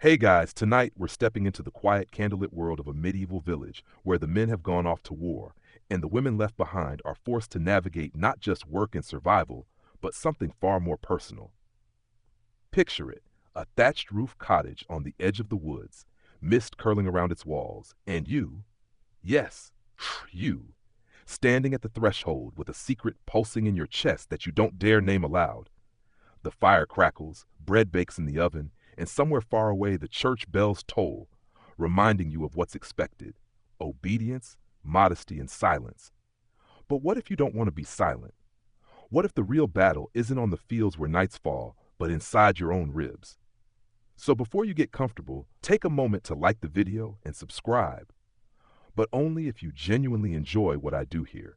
Hey guys, tonight we're stepping into the quiet candlelit world of a medieval village where the men have gone off to war and the women left behind are forced to navigate not just work and survival, but something far more personal. Picture it, a thatched roof cottage on the edge of the woods, mist curling around its walls, and you, yes, you, standing at the threshold with a secret pulsing in your chest that you don't dare name aloud. The fire crackles, bread bakes in the oven, and somewhere far away the church bells toll, reminding you of what's expected: obedience, modesty, and silence. But what if you don't want to be silent? What if the real battle isn't on the fields where nights fall, but inside your own ribs? So before you get comfortable, take a moment to like the video and subscribe, but only if you genuinely enjoy what I do here.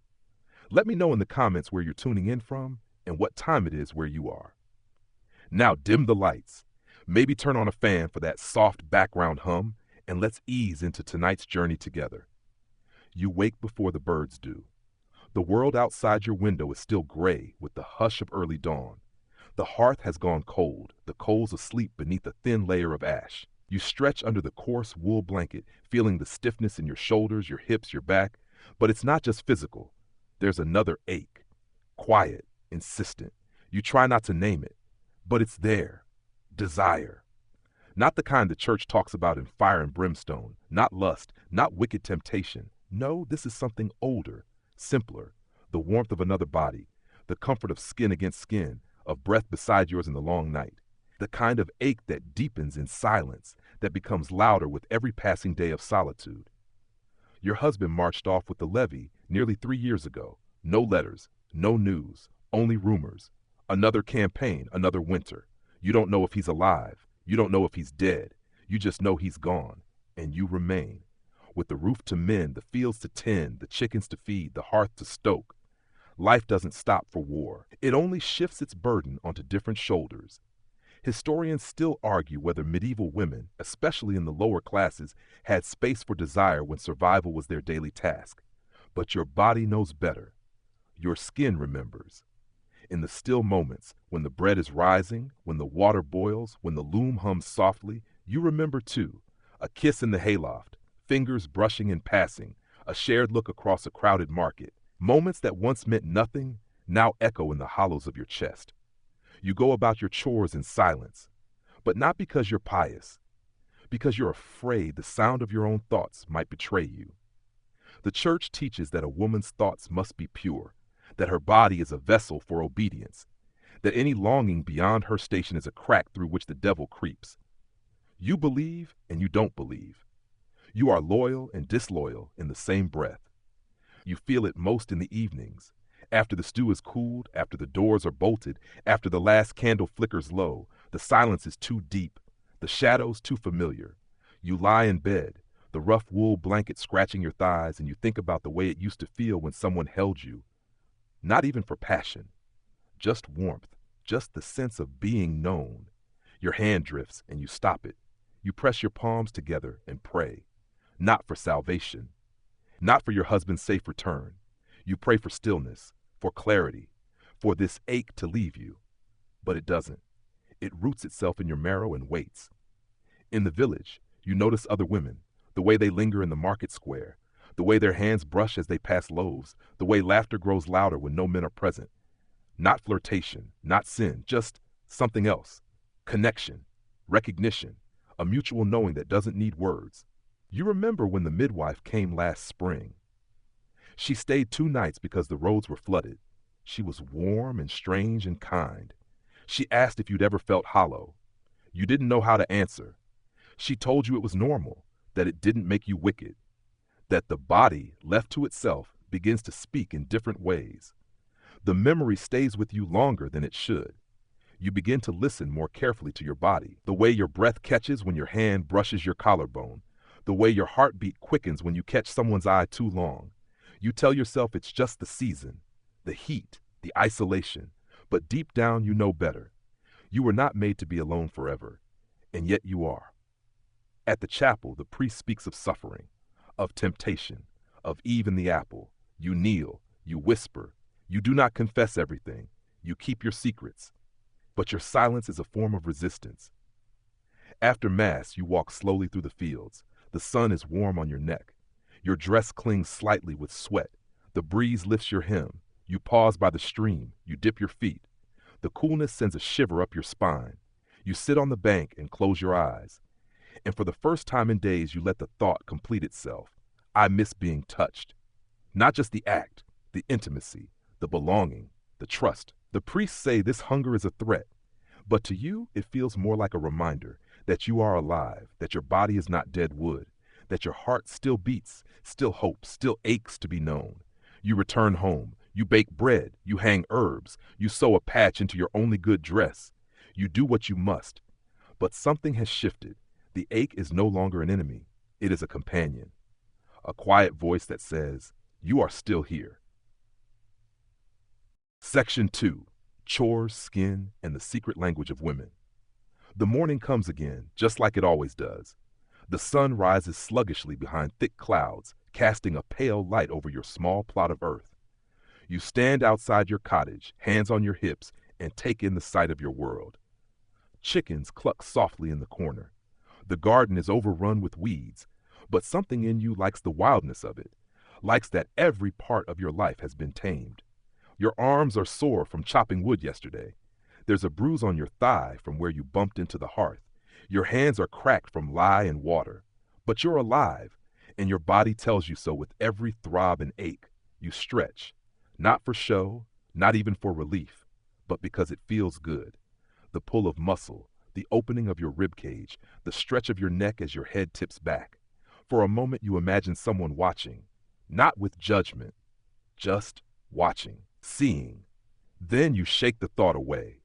Let me know in the comments where you're tuning in from and what time it is where you are. Now dim the lights. Maybe turn on a fan for that soft background hum, and let's ease into tonight's journey together. You wake before the birds do. The world outside your window is still gray with the hush of early dawn. The hearth has gone cold, the coals asleep beneath a thin layer of ash. You stretch under the coarse wool blanket, feeling the stiffness in your shoulders, your hips, your back. But it's not just physical. There's another ache. Quiet, insistent. You try not to name it, but it's there. Desire. Not the kind the church talks about in fire and brimstone, not lust, not wicked temptation. No, this is something older, simpler, the warmth of another body, the comfort of skin against skin, of breath beside yours in the long night, the kind of ache that deepens in silence, that becomes louder with every passing day of solitude. Your husband marched off with the levy nearly 3 years ago. No letters, no news, only rumors. Another campaign, another winter. You don't know if he's alive. You don't know if he's dead. You just know he's gone, and you remain. With the roof to mend, the fields to tend, the chickens to feed, the hearth to stoke. Life doesn't stop for war. It only shifts its burden onto different shoulders. Historians still argue whether medieval women, especially in the lower classes, had space for desire when survival was their daily task. But your body knows better. Your skin remembers. In the still moments, when the bread is rising, when the water boils, when the loom hums softly, you remember too. A kiss in the hayloft, fingers brushing in passing, a shared look across a crowded market. Moments that once meant nothing now echo in the hollows of your chest. You go about your chores in silence, but not because you're pious, because you're afraid the sound of your own thoughts might betray you. The church teaches that a woman's thoughts must be pure, that her body is a vessel for obedience, that any longing beyond her station is a crack through which the devil creeps. You believe and you don't believe. You are loyal and disloyal in the same breath. You feel it most in the evenings, after the stew is cooled, after the doors are bolted, after the last candle flickers low, the silence is too deep, the shadows too familiar. You lie in bed, the rough wool blanket scratching your thighs, and you think about the way it used to feel when someone held you. Not even for passion, just warmth, just the sense of being known. Your hand drifts and you stop it. You press your palms together and pray, not for salvation, not for your husband's safe return. You pray for stillness, for clarity, for this ache to leave you. But it doesn't. It roots itself in your marrow and waits. In the village, you notice other women, the way they linger in the market square, the way their hands brush as they pass loaves, the way laughter grows louder when no men are present. Not flirtation, not sin, just something else. Connection, recognition, a mutual knowing that doesn't need words. You remember when the midwife came last spring. She stayed 2 nights because the roads were flooded. She was warm and strange and kind. She asked if you'd ever felt hollow. You didn't know how to answer. She told you it was normal, that it didn't make you wicked, that the body, left to itself, begins to speak in different ways. The memory stays with you longer than it should. You begin to listen more carefully to your body, the way your breath catches when your hand brushes your collarbone, the way your heartbeat quickens when you catch someone's eye too long. You tell yourself it's just the season, the heat, the isolation, but deep down you know better. You were not made to be alone forever, and yet you are. At the chapel, the priest speaks of suffering, of temptation, of Eve and the apple. You kneel, you whisper, you do not confess everything, you keep your secrets, but your silence is a form of resistance. After Mass, you walk slowly through the fields. The sun is warm on your neck. Your dress clings slightly with sweat. The breeze lifts your hem. You pause by the stream. You dip your feet. The coolness sends a shiver up your spine. You sit on the bank and close your eyes. And for the first time in days, you let the thought complete itself. I miss being touched. Not just the act, the intimacy, the belonging, the trust. The priests say this hunger is a threat. But to you, it feels more like a reminder that you are alive, that your body is not dead wood, that your heart still beats, still hopes, still aches to be known. You return home. You bake bread. You hang herbs. You sew a patch into your only good dress. You do what you must. But something has shifted. The ache is no longer an enemy. It is a companion. A quiet voice that says, you are still here. Section 2. Chores, Skin, and the Secret Language of Women. The morning comes again, just like it always does. The sun rises sluggishly behind thick clouds, casting a pale light over your small plot of earth. You stand outside your cottage, hands on your hips, and take in the sight of your world. Chickens cluck softly in the corner. The garden is overrun with weeds, but something in you likes the wildness of it, likes that every part of your life has been tamed. Your arms are sore from chopping wood yesterday. There's a bruise on your thigh from where you bumped into the hearth. Your hands are cracked from lye and water. But you're alive, and your body tells you so with every throb and ache. You stretch, not for show, not even for relief, but because it feels good. The pull of muscle, the opening of your rib cage, the stretch of your neck as your head tips back. For a moment you imagine someone watching, not with judgment, just watching, seeing. Then you shake the thought away.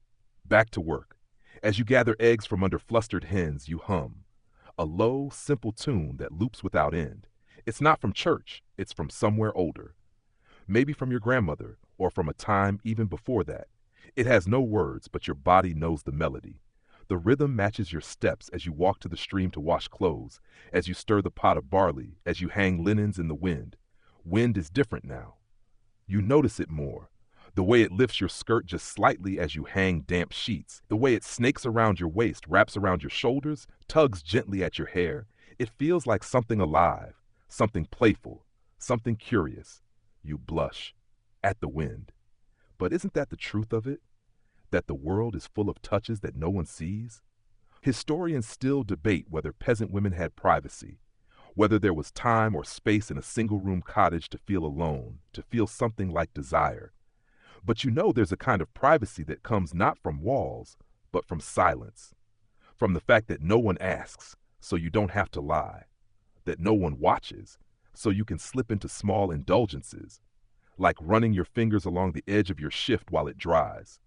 Back to work. As you gather eggs from under flustered hens, you hum. A low, simple tune that loops without end. It's not from church, it's from somewhere older. Maybe from your grandmother, or from a time even before that. It has no words, but your body knows the melody. The rhythm matches your steps as you walk to the stream to wash clothes, as you stir the pot of barley, as you hang linens in the wind. Wind is different now. You notice it more. The way it lifts your skirt just slightly as you hang damp sheets. The way it snakes around your waist, wraps around your shoulders, tugs gently at your hair. It feels like something alive, something playful, something curious. You blush at the wind. But isn't that the truth of it? That the world is full of touches that no one sees? Historians still debate whether peasant women had privacy, whether there was time or space in a single-room cottage to feel alone, to feel something like desire. But you know there's a kind of privacy that comes not from walls, but from silence, from the fact that no one asks, so you don't have to lie, that no one watches, so you can slip into small indulgences, like running your fingers along the edge of your shift while it dries,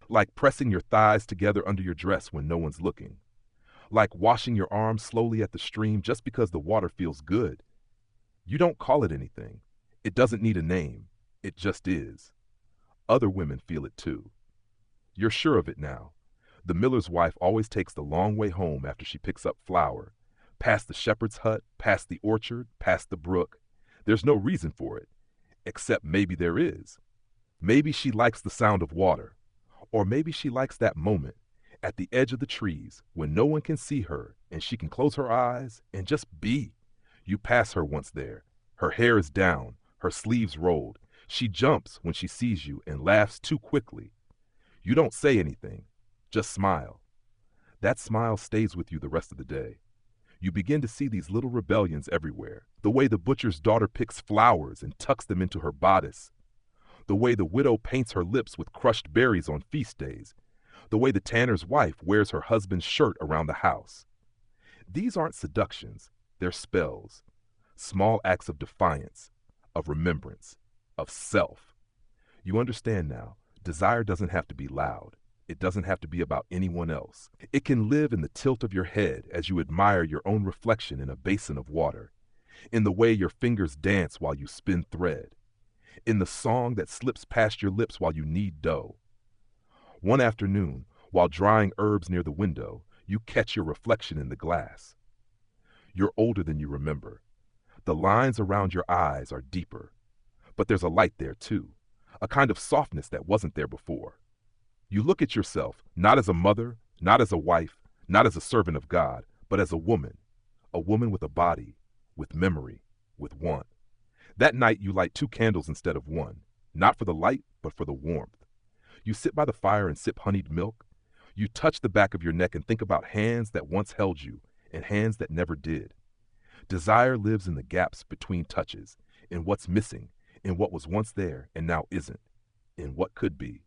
like pressing your thighs together under your dress when no one's looking, like washing your arms slowly at the stream just because the water feels good. You don't call it anything. It doesn't need a name. It just is. Other women feel it too. You're sure of it now. The miller's wife always takes the long way home after she picks up flour, past the shepherd's hut, past the orchard, past the brook. There's no reason for it, except maybe there is. Maybe she likes the sound of water, or maybe she likes that moment at the edge of the trees when no one can see her and she can close her eyes and just be. You pass her once there. Her hair is down, her sleeves rolled. She jumps when she sees you and laughs too quickly. You don't say anything, just smile. That smile stays with you the rest of the day. You begin to see these little rebellions everywhere. The way the butcher's daughter picks flowers and tucks them into her bodice. The way the widow paints her lips with crushed berries on feast days. The way the tanner's wife wears her husband's shirt around the house. These aren't seductions, they're spells. Small acts of defiance, of remembrance, of self. You understand now, desire doesn't have to be loud. It doesn't have to be about anyone else. It can live in the tilt of your head as you admire your own reflection in a basin of water, in the way your fingers dance while you spin thread, in the song that slips past your lips while you knead dough. One afternoon, while drying herbs near the window, you catch your reflection in the glass. You're older than you remember. The lines around your eyes are deeper. But there's a light there too, a kind of softness that wasn't there before. You look at yourself, not as a mother, not as a wife, not as a servant of God, but as a woman with a body, with memory, with want. That night you light two candles instead of one, not for the light, but for the warmth. You sit by the fire and sip honeyed milk. You touch the back of your neck and think about hands that once held you and hands that never did. Desire lives in the gaps between touches, in what's missing, in what was once there and now isn't, in what could be.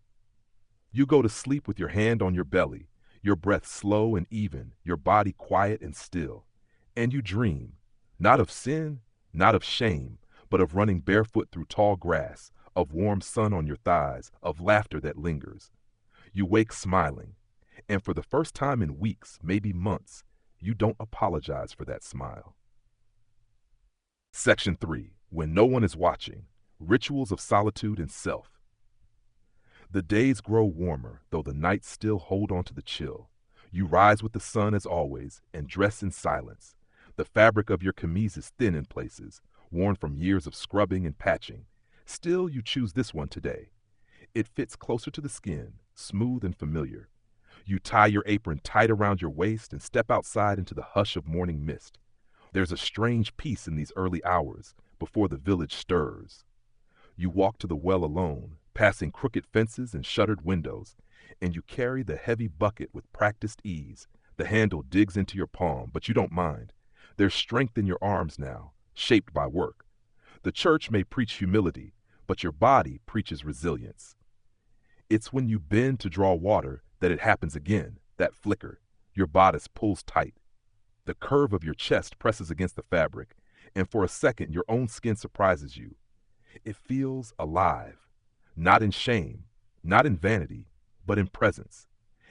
You go to sleep with your hand on your belly, your breath slow and even, your body quiet and still. And you dream, not of sin, not of shame, but of running barefoot through tall grass, of warm sun on your thighs, of laughter that lingers. You wake smiling, and for the first time in weeks, maybe months, you don't apologize for that smile. Section 3. When no one is watching. Rituals of solitude and self. The days grow warmer, though the nights still hold on to the chill. You rise with the sun as always, and dress in silence. The fabric of your camise is thin in places, worn from years of scrubbing and patching. Still, you choose this one today. It fits closer to the skin, smooth and familiar. You tie your apron tight around your waist and step outside into the hush of morning mist. There's a strange peace in these early hours, before the village stirs. You walk to the well alone, passing crooked fences and shuttered windows, and you carry the heavy bucket with practiced ease. The handle digs into your palm, but you don't mind. There's strength in your arms now, shaped by work. The church may preach humility, but your body preaches resilience. It's when you bend to draw water that it happens again, that flicker. Your bodice pulls tight. The curve of your chest presses against the fabric, and for a second your own skin surprises you. It feels alive, not in shame, not in vanity, but in presence.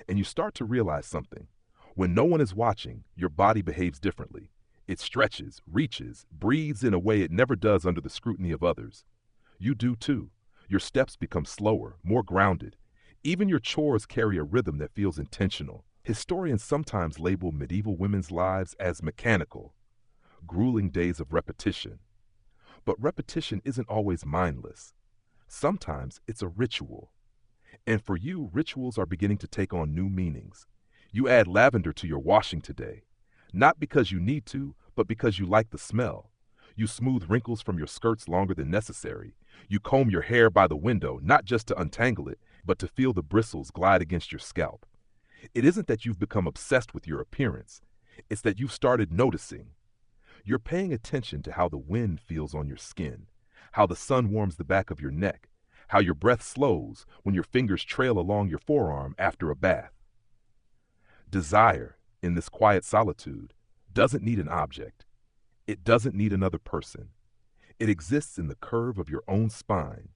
And you start to realize something. When no one is watching, your body behaves differently. It stretches, reaches, breathes in a way it never does under the scrutiny of others. You do too. Your steps become slower, more grounded. Even your chores carry a rhythm that feels intentional. Historians sometimes label medieval women's lives as mechanical, grueling days of repetition. But repetition isn't always mindless. Sometimes it's a ritual. And for you, rituals are beginning to take on new meanings. You add lavender to your washing today, not because you need to, but because you like the smell. You smooth wrinkles from your skirts longer than necessary. You comb your hair by the window, not just to untangle it, but to feel the bristles glide against your scalp. It isn't that you've become obsessed with your appearance. It's that you've started noticing. You're paying attention to how the wind feels on your skin, how the sun warms the back of your neck, how your breath slows when your fingers trail along your forearm after a bath. Desire, in this quiet solitude, doesn't need an object. It doesn't need another person. It exists in the curve of your own spine,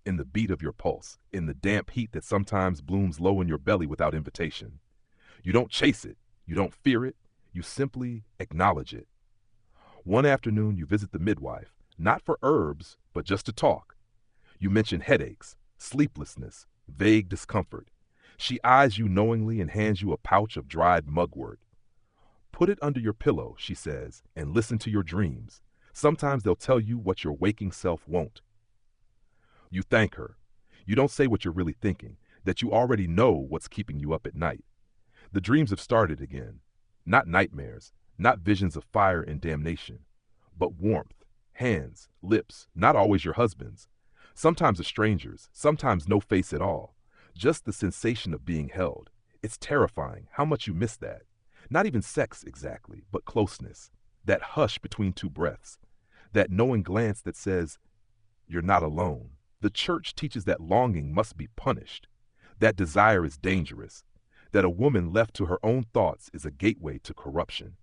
in the beat of your pulse, in the damp heat that sometimes blooms low in your belly without invitation. You don't chase it. You don't fear it. You simply acknowledge it. One afternoon, you visit the midwife, not for herbs, but just to talk. You mention headaches, sleeplessness, vague discomfort. She eyes you knowingly and hands you a pouch of dried mugwort. Put it under your pillow, she says, and listen to your dreams. Sometimes they'll tell you what your waking self won't. You thank her. You don't say what you're really thinking, that you already know what's keeping you up at night. The dreams have started again. Not nightmares, not visions of fire and damnation, but warmth, hands, lips, not always your husband's. Sometimes a stranger's, sometimes no face at all. Just the sensation of being held. It's terrifying how much you miss that. Not even sex exactly, but closeness. That hush between two breaths. That knowing glance that says, you're not alone. The church teaches that longing must be punished. That desire is dangerous. That a woman left to her own thoughts is a gateway to corruption.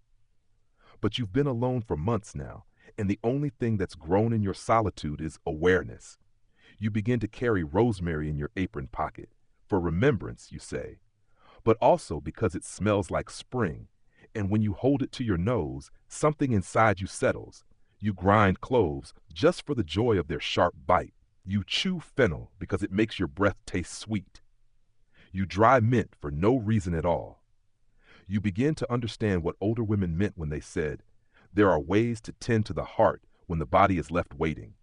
But you've been alone for months now, and the only thing that's grown in your solitude is awareness. You begin to carry rosemary in your apron pocket, for remembrance, you say, but also because it smells like spring, and when you hold it to your nose, something inside you settles. You grind cloves just for the joy of their sharp bite. You chew fennel because it makes your breath taste sweet. You dry mint for no reason at all. You begin to understand what older women meant when they said, there are ways to tend to the heart when the body is left waiting.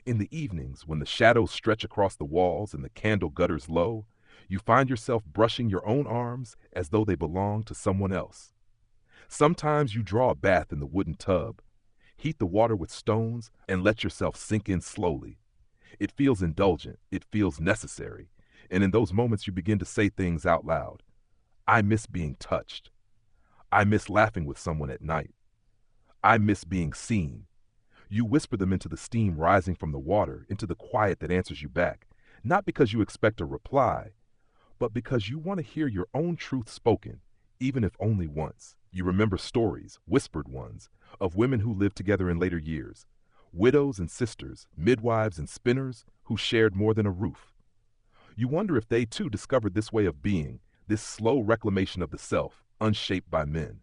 In the evenings, when the shadows stretch across the walls and the candle gutters low, You find yourself brushing your own arms as though they belong to someone else. Sometimes you draw a bath in the wooden tub, heat the water with stones, and let yourself sink in slowly. It feels indulgent, it feels necessary, and in those moments you begin to say things out loud. I miss being touched. I miss laughing with someone at night. I miss being seen. You whisper them into the steam rising from the water, into the quiet that answers you back, not because you expect a reply, but because you want to hear your own truth spoken, even if only once. You remember stories, whispered ones, of women who lived together in later years, widows and sisters, midwives and spinners who shared more than a roof. You wonder if they too discovered this way of being, this slow reclamation of the self, unshaped by men.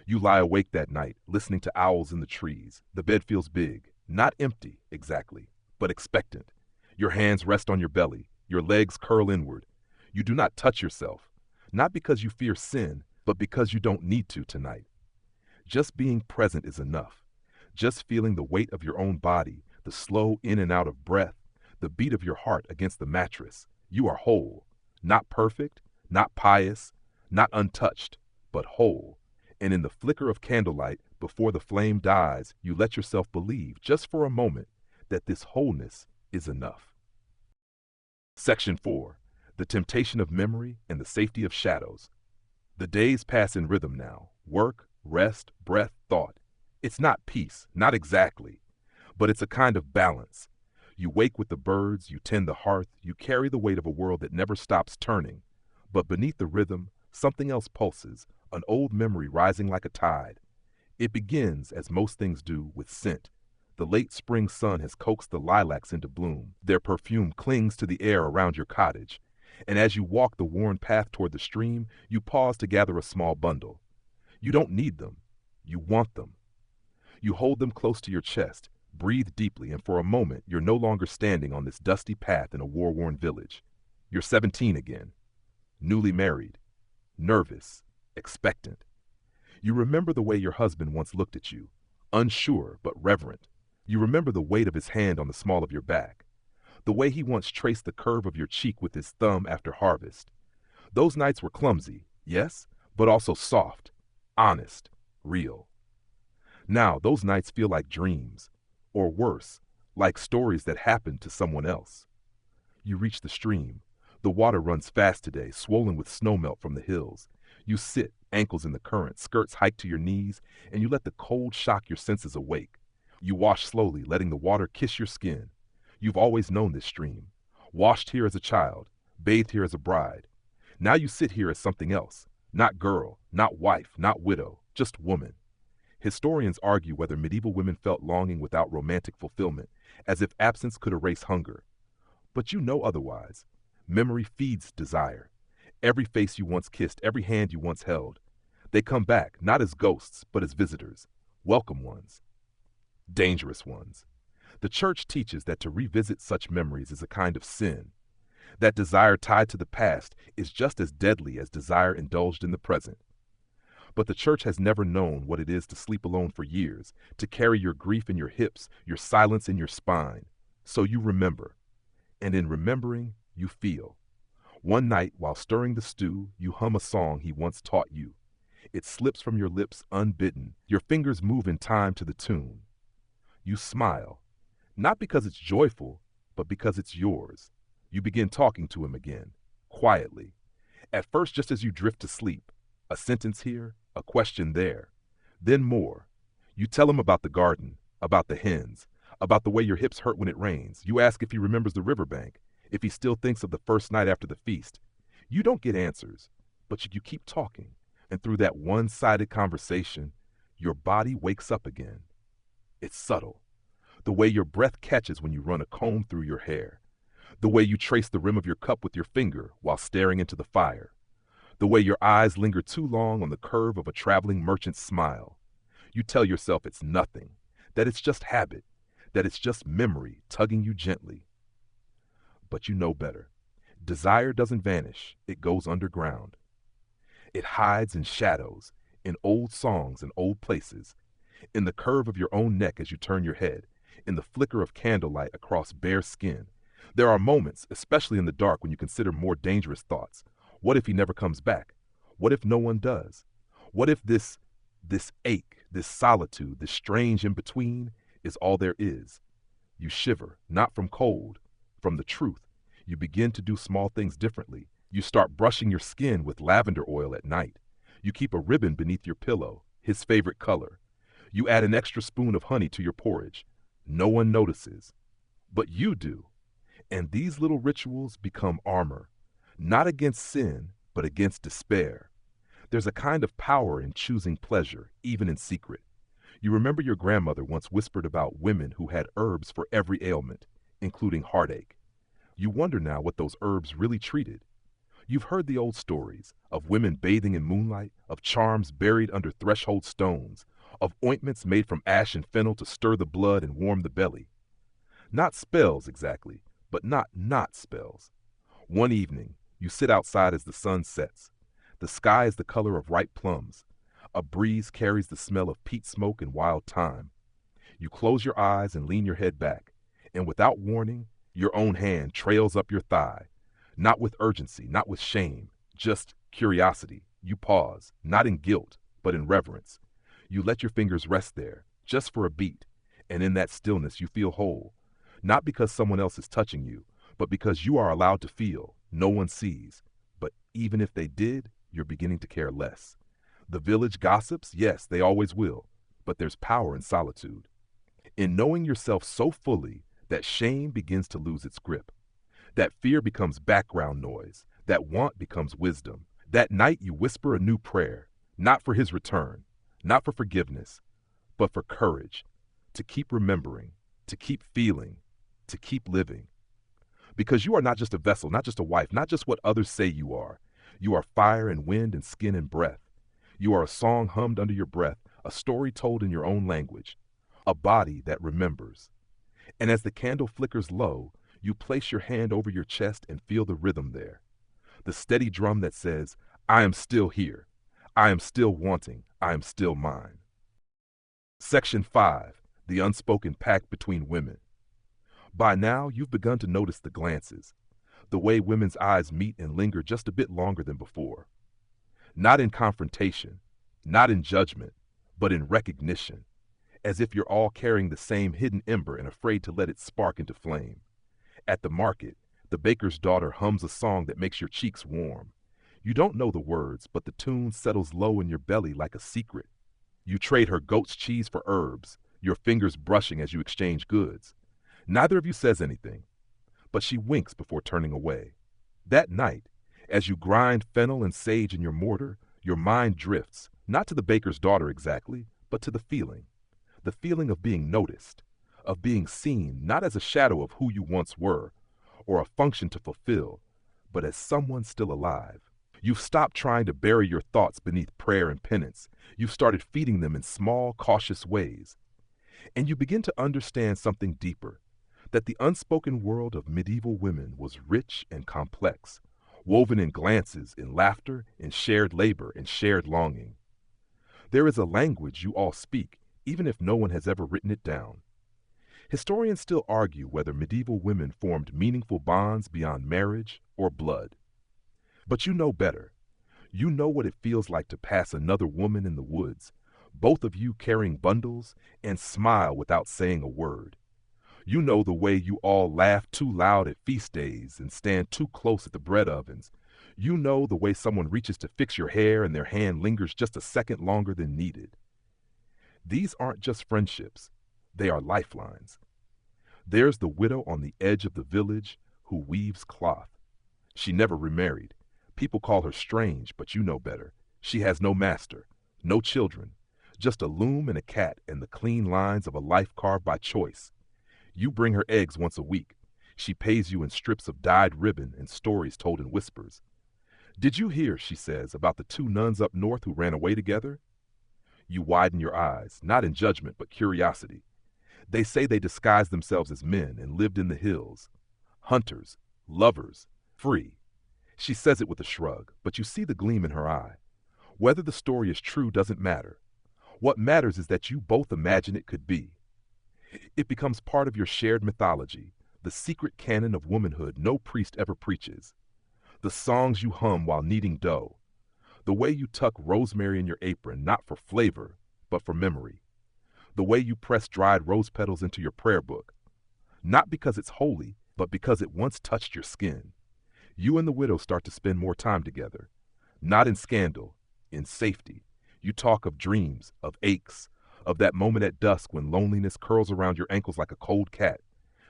You lie awake that night, listening to owls in the trees. The bed feels big, not empty, exactly, but expectant. Your hands rest on your belly, your legs curl inward. You do not touch yourself, not because you fear sin, but because you don't need to tonight. Just being present is enough. Just feeling the weight of your own body, the slow in and out of breath, the beat of your heart against the mattress. You are whole, not perfect, not pious, not untouched, but whole. And in the flicker of candlelight, before the flame dies, you let yourself believe, just for a moment, that this wholeness is enough. Section 4. The temptation of memory and the safety of shadows. The days pass in rhythm now. Work, rest, breath, thought. It's not peace, not exactly, but it's a kind of balance. You wake with the birds, you tend the hearth, you carry the weight of a world that never stops turning. But beneath the rhythm, something else pulses, an old memory rising like a tide. It begins, as most things do, with scent. The late spring sun has coaxed the lilacs into bloom. Their perfume clings to the air around your cottage. And as you walk the worn path toward the stream, you pause to gather a small bundle. You don't need them. You want them. You hold them close to your chest, breathe deeply, and for a moment you're no longer standing on this dusty path in a war-worn village. You're 17 again, newly married, nervous, expectant. You remember the way your husband once looked at you, unsure but reverent. You remember the weight of his hand on the small of your back, the way he once traced the curve of your cheek with his thumb after harvest. Those nights were clumsy, yes, but also soft, honest, real. Now those nights feel like dreams, or worse, like stories that happened to someone else. You reach the stream. The water runs fast today, swollen with snowmelt from the hills. You sit, ankles in the current, skirts hiked to your knees, and you let the cold shock your senses awake. You wash slowly, letting the water kiss your skin. You've always known this stream, washed here as a child, bathed here as a bride. Now you sit here as something else, not girl, not wife, not widow, just woman. Historians argue whether medieval women felt longing without romantic fulfillment, as if absence could erase hunger. But you know otherwise. Memory feeds desire. Every face you once kissed, every hand you once held. They come back, not as ghosts, but as visitors. Welcome ones. Dangerous ones. The church teaches that to revisit such memories is a kind of sin. That desire tied to the past is just as deadly as desire indulged in the present. But the church has never known what it is to sleep alone for years, to carry your grief in your hips, your silence in your spine. So you remember. And in remembering, you feel. One night, while stirring the stew, you hum a song he once taught you. It slips from your lips unbidden. Your fingers move in time to the tune. You smile, not because it's joyful, but because it's yours. You begin talking to him again, quietly. At first, just as you drift to sleep, a sentence here, a question there. Then more. You tell him about the garden, about the hens, about the way your hips hurt when it rains. You ask if he remembers the riverbank, if he still thinks of the first night after the feast. You don't get answers, but you keep talking, and through that one-sided conversation, your body wakes up again. It's subtle. The way your breath catches when you run a comb through your hair. The way you trace the rim of your cup with your finger while staring into the fire. The way your eyes linger too long on the curve of a traveling merchant's smile. You tell yourself it's nothing, that it's just habit, that it's just memory tugging you gently. But you know better. Desire doesn't vanish, it goes underground. It hides in shadows, in old songs and old places, in the curve of your own neck as you turn your head, in the flicker of candlelight across bare skin. There are moments, especially in the dark, when you consider more dangerous thoughts. What if he never comes back? What if no one does? What if this ache, this solitude, this strange in between is all there is? You shiver, not from cold, from the truth. You begin to do small things differently. You start brushing your skin with lavender oil at night. You keep a ribbon beneath your pillow, his favorite color. You add an extra spoon of honey to your porridge. No one notices, but you do. And these little rituals become armor, not against sin, but against despair. There's a kind of power in choosing pleasure, even in secret. You remember your grandmother once whispered about women who had herbs for every ailment, including heartache. You wonder now what those herbs really treated. You've heard the old stories of women bathing in moonlight, of charms buried under threshold stones, of ointments made from ash and fennel to stir the blood and warm the belly. Not spells exactly, but not spells. One evening, you sit outside as the sun sets. The sky is the color of ripe plums. A breeze carries the smell of peat smoke and wild thyme. You close your eyes and lean your head back, and without warning, your own hand trails up your thigh. Not with urgency, not with shame, just curiosity. You pause, not in guilt, but in reverence. You let your fingers rest there, just for a beat, and in that stillness you feel whole. Not because someone else is touching you, but because you are allowed to feel. No one sees. But even if they did, you're beginning to care less. The village gossips, yes, they always will, but there's power in solitude. In knowing yourself so fully that shame begins to lose its grip, that fear becomes background noise, that want becomes wisdom. That night you whisper a new prayer, not for his return, not for forgiveness, but for courage, to keep remembering, to keep feeling, to keep living. Because you are not just a vessel, not just a wife, not just what others say you are. You are fire and wind and skin and breath. You are a song hummed under your breath, a story told in your own language, a body that remembers. And as the candle flickers low, you place your hand over your chest and feel the rhythm there. The steady drum that says, I am still here. I am still wanting. I am still mine. Section 5. The Unspoken Pact Between Women. By now, you've begun to notice the glances, the way women's eyes meet and linger just a bit longer than before. Not in confrontation, not in judgment, but in recognition, as if you're all carrying the same hidden ember and afraid to let it spark into flame. At the market, the baker's daughter hums a song that makes your cheeks warm. You don't know the words, but the tune settles low in your belly like a secret. You trade her goat's cheese for herbs, your fingers brushing as you exchange goods. Neither of you says anything, but she winks before turning away. That night, as you grind fennel and sage in your mortar, your mind drifts, not to the baker's daughter exactly, but to the feeling of being noticed, of being seen not as a shadow of who you once were, or a function to fulfill, but as someone still alive. You've stopped trying to bury your thoughts beneath prayer and penance. You've started feeding them in small, cautious ways. And you begin to understand something deeper, that the unspoken world of medieval women was rich and complex, woven in glances, in laughter, in shared labor, in shared longing. There is a language you all speak, even if no one has ever written it down. Historians still argue whether medieval women formed meaningful bonds beyond marriage or blood. But you know better. You know what it feels like to pass another woman in the woods, both of you carrying bundles, and smile without saying a word. You know the way you all laugh too loud at feast days and stand too close at the bread ovens. You know the way someone reaches to fix your hair and their hand lingers just a second longer than needed. These aren't just friendships. They are lifelines. There's the widow on the edge of the village who weaves cloth. She never remarried. People call her strange, but you know better. She has no master, no children, just a loom and a cat and the clean lines of a life carved by choice. You bring her eggs once a week. She pays you in strips of dyed ribbon and stories told in whispers. Did you hear, she says, about the 2 nuns up north who ran away together? You widen your eyes, not in judgment, but curiosity. They say they disguised themselves as men and lived in the hills. Hunters, lovers, free. She says it with a shrug, but you see the gleam in her eye. Whether the story is true doesn't matter. What matters is that you both imagine it could be. It becomes part of your shared mythology, the secret canon of womanhood no priest ever preaches, the songs you hum while kneading dough, the way you tuck rosemary in your apron not for flavor, but for memory, the way you press dried rose petals into your prayer book, not because it's holy, but because it once touched your skin. You and the widow start to spend more time together, not in scandal, in safety. You talk of dreams, of aches, of that moment at dusk when loneliness curls around your ankles like a cold cat.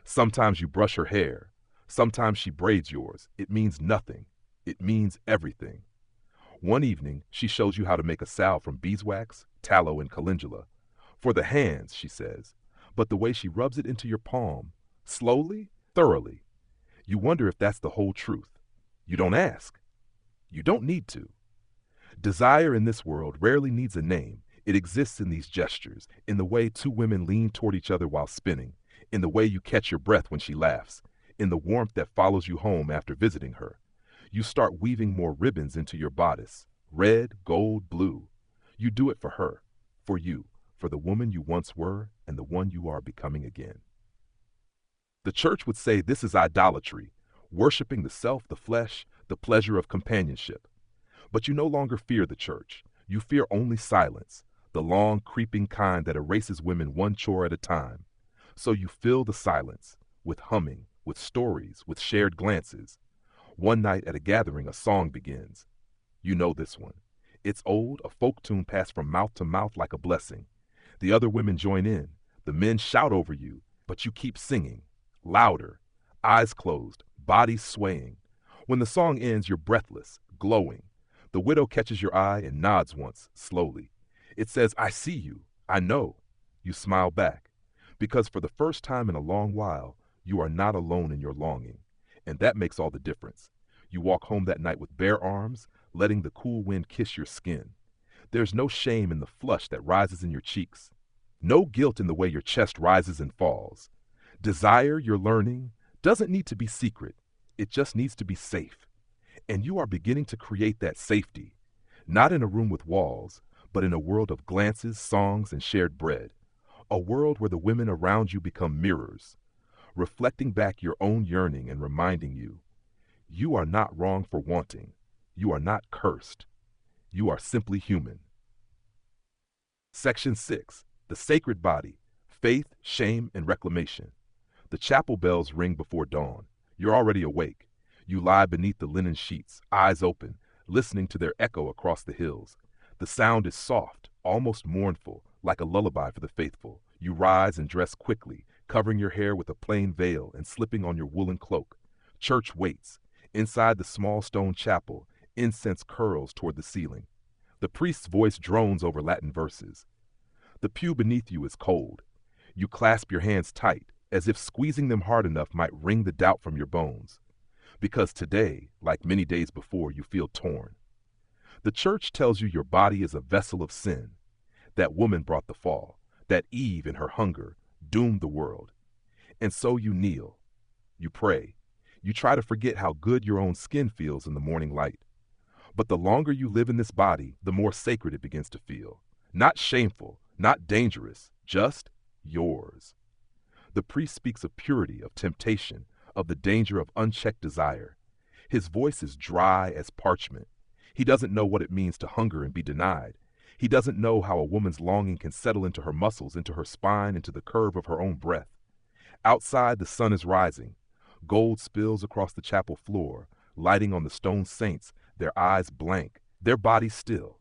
Sometimes you brush her hair. Sometimes she braids yours. It means nothing. It means everything. One evening, she shows you how to make a salve from beeswax, tallow, and calendula. For the hands, she says, but the way she rubs it into your palm, slowly, thoroughly. You wonder if that's the whole truth. You don't ask. You don't need to. Desire in this world rarely needs a name. It exists in these gestures, in the way two women lean toward each other while spinning, in the way you catch your breath when she laughs, in the warmth that follows you home after visiting her. You start weaving more ribbons into your bodice, red, gold, blue. You do it for her, for you, for the woman you once were and the one you are becoming again. The church would say this is idolatry, worshiping the self, the flesh, the pleasure of companionship. But you no longer fear the church. You fear only silence, the long, creeping kind that erases women one chore at a time. So you fill the silence with humming, with stories, with shared glances. One night at a gathering, a song begins. You know this one. It's old, a folk tune passed from mouth to mouth like a blessing. The other women join in. The men shout over you, but you keep singing, louder, eyes closed, bodies swaying. When the song ends, you're breathless, glowing. The widow catches your eye and nods once, slowly. It says, I see you, I know. You smile back, because for the first time in a long while, you are not alone in your longing. And that makes all the difference. You walk home that night with bare arms, letting the cool wind kiss your skin. There's no shame in the flush that rises in your cheeks. No guilt in the way your chest rises and falls. Desire, you're learning, doesn't need to be secret. It just needs to be safe. And you are beginning to create that safety, not in a room with walls, but in a world of glances, songs, and shared bread. A world where the women around you become mirrors, reflecting back your own yearning and reminding you, you are not wrong for wanting. You are not cursed. You are simply human. Section 6. The Sacred Body, Faith, Shame, and Reclamation. The chapel bells ring before dawn. You're already awake. You lie beneath the linen sheets, eyes open, listening to their echo across the hills. The sound is soft, almost mournful, like a lullaby for the faithful. You rise and dress quickly, covering your hair with a plain veil and slipping on your woolen cloak. Church waits. Inside the small stone chapel, incense curls toward the ceiling. The priest's voice drones over Latin verses. The pew beneath you is cold. You clasp your hands tight, as if squeezing them hard enough might wring the doubt from your bones. Because today, like many days before, you feel torn. The church tells you your body is a vessel of sin. That woman brought the fall. That Eve, in her hunger, doomed the world. And so you kneel. You pray. You try to forget how good your own skin feels in the morning light. But the longer you live in this body, the more sacred it begins to feel. Not shameful, not dangerous, just yours. The priest speaks of purity, of temptation, of the danger of unchecked desire. His voice is dry as parchment. He doesn't know what it means to hunger and be denied. He doesn't know how a woman's longing can settle into her muscles, into her spine, into the curve of her own breath. Outside, the sun is rising. Gold spills across the chapel floor, lighting on the stone saints, their eyes blank, their bodies still.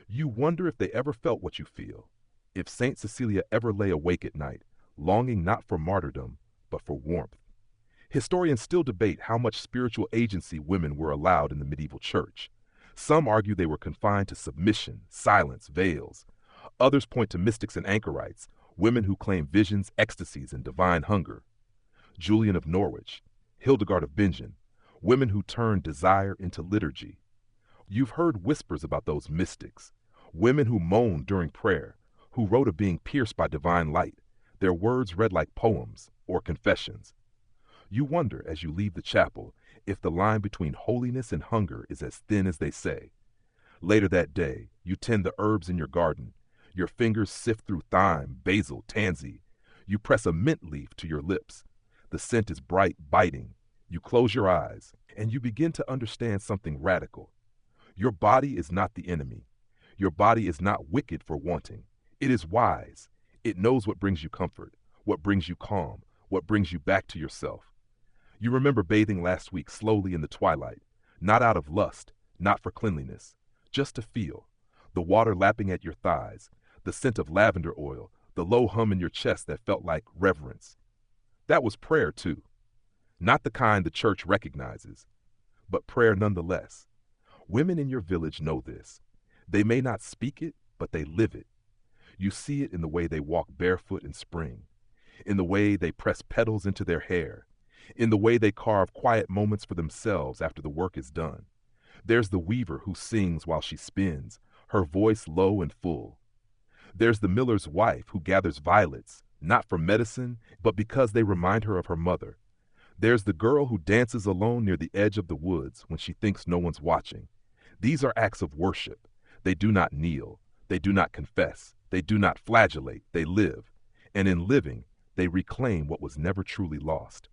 You wonder if they ever felt what you feel, if Saint Cecilia ever lay awake at night, longing not for martyrdom, but for warmth. Historians still debate how much spiritual agency women were allowed in the medieval church. Some argue they were confined to submission, silence, veils. Others point to mystics and anchorites, women who claim visions, ecstasies, and divine hunger. Julian of Norwich, Hildegard of Bingen, women who turned desire into liturgy. You've heard whispers about those mystics, women who moaned during prayer, who wrote of being pierced by divine light, their words read like poems or confessions. You wonder as you leave the chapel if the line between holiness and hunger is as thin as they say. Later that day, you tend the herbs in your garden. Your fingers sift through thyme, basil, tansy. You press a mint leaf to your lips. The scent is bright, biting. You close your eyes, and you begin to understand something radical. Your body is not the enemy. Your body is not wicked for wanting. It is wise. It knows what brings you comfort, what brings you calm, what brings you back to yourself. You remember bathing last week slowly in the twilight, not out of lust, not for cleanliness, just to feel. The water lapping at your thighs, the scent of lavender oil, the low hum in your chest that felt like reverence. That was prayer too. Not the kind the church recognizes, but prayer nonetheless. Women in your village know this. They may not speak it, but they live it. You see it in the way they walk barefoot in spring, in the way they press petals into their hair, in the way they carve quiet moments for themselves after the work is done. There's the weaver who sings while she spins, her voice low and full. There's the miller's wife who gathers violets, not for medicine, but because they remind her of her mother. There's the girl who dances alone near the edge of the woods when she thinks no one's watching. These are acts of worship. They do not kneel. They do not confess. They do not flagellate. They live. And in living, they reclaim what was never truly lost.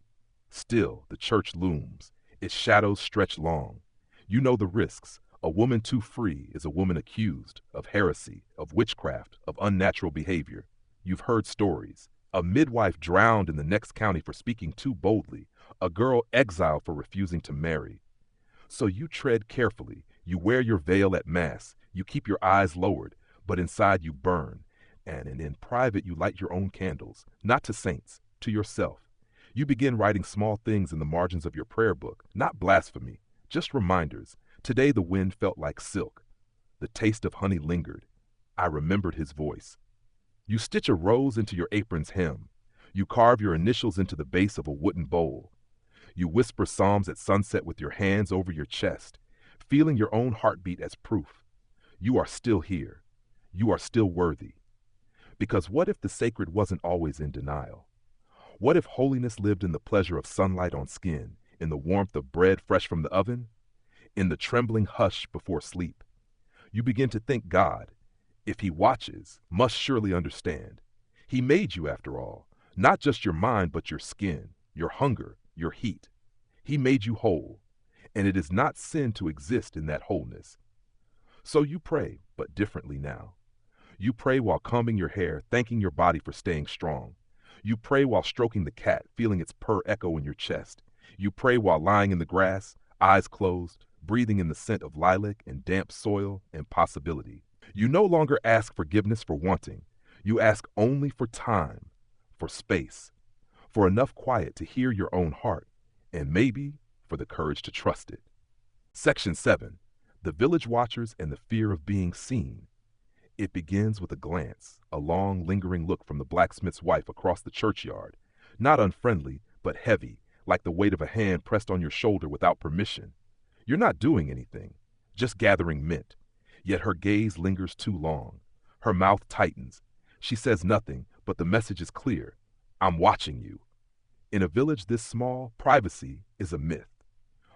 Still, the church looms. Its shadows stretch long. You know the risks. A woman too free is a woman accused of heresy, of witchcraft, of unnatural behavior. You've heard stories. A midwife drowned in the next county for speaking too boldly. A girl exiled for refusing to marry. So you tread carefully. You wear your veil at mass. You keep your eyes lowered, but inside you burn. And in private you light your own candles, not to saints, to yourself. You begin writing small things in the margins of your prayer book, not blasphemy, just reminders. Today the wind felt like silk. The taste of honey lingered. I remembered his voice. You stitch a rose into your apron's hem. You carve your initials into the base of a wooden bowl. You whisper psalms at sunset with your hands over your chest, feeling your own heartbeat as proof. You are still here. You are still worthy. Because what if the sacred wasn't always in denial? What if holiness lived in the pleasure of sunlight on skin, in the warmth of bread fresh from the oven, in the trembling hush before sleep? You begin to think God, if he watches, must surely understand. He made you after all, not just your mind but your skin, your hunger, your heat. He made you whole, and it is not sin to exist in that wholeness. So you pray, but differently now. You pray while combing your hair, thanking your body for staying strong. You pray while stroking the cat, feeling its purr echo in your chest. You pray while lying in the grass, eyes closed, breathing in the scent of lilac and damp soil and possibility. You no longer ask forgiveness for wanting. You ask only for time, for space, for enough quiet to hear your own heart, and maybe for the courage to trust it. Section 7. The Village Watchers and the Fear of Being Seen. It begins with a glance, a long, lingering look from the blacksmith's wife across the churchyard, not unfriendly, but heavy, like the weight of a hand pressed on your shoulder without permission. You're not doing anything, just gathering mint. Yet her gaze lingers too long. Her mouth tightens. She says nothing, but the message is clear. I'm watching you. In a village this small, privacy is a myth.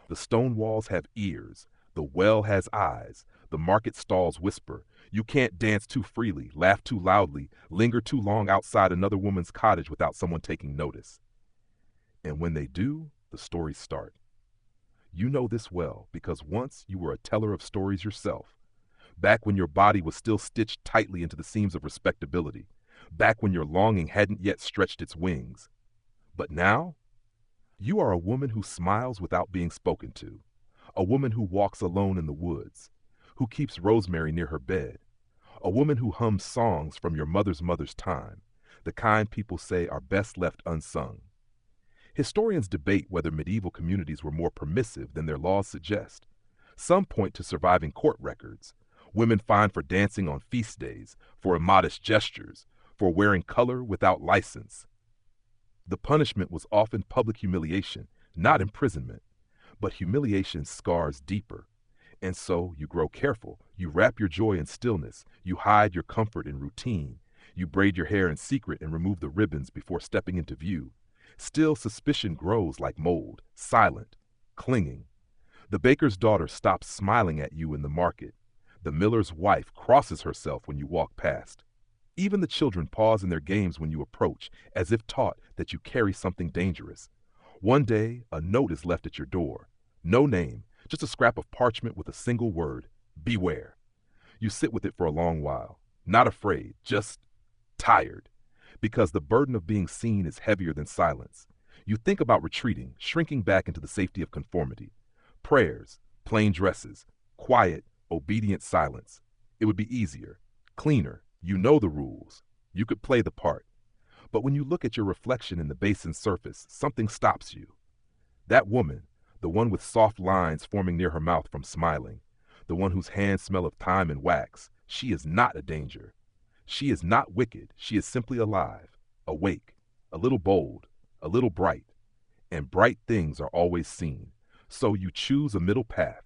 The stone walls have ears. The well has eyes. The market stalls whisper. You can't dance too freely, laugh too loudly, linger too long outside another woman's cottage without someone taking notice. And when they do, the stories start. You know this well because once you were a teller of stories yourself. Back when your body was still stitched tightly into the seams of respectability. Back when your longing hadn't yet stretched its wings. But now, you are a woman who smiles without being spoken to. A woman who walks alone in the woods. Who keeps rosemary near her bed. A woman who hums songs from your mother's time, the kind people say are best left unsung. Historians debate whether medieval communities were more permissive than their laws suggest. Some point to surviving court records, women fined for dancing on feast days, for immodest gestures, for wearing color without license. The punishment was often public humiliation, not imprisonment, but humiliation scars deeper. And so you grow careful. You wrap your joy in stillness. You hide your comfort in routine. You braid your hair in secret and remove the ribbons before stepping into view. Still, suspicion grows like mold, silent, clinging. The baker's daughter stops smiling at you in the market. The miller's wife crosses herself when you walk past. Even the children pause in their games when you approach, as if taught that you carry something dangerous. One day, a note is left at your door. No name, just a scrap of parchment with a single word: beware. You sit with it for a long while, not afraid, just tired, because the burden of being seen is heavier than silence. You think about retreating, shrinking back into the safety of conformity. Prayers, plain dresses, quiet, obedient silence. It would be easier, cleaner. You know the rules. You could play the part. But when you look at your reflection in the basin's surface, something stops you. That woman, the one with soft lines forming near her mouth from smiling, the one whose hands smell of thyme and wax, she is not a danger. She is not wicked. She is simply alive, awake, a little bold, a little bright. And bright things are always seen. So you choose a middle path.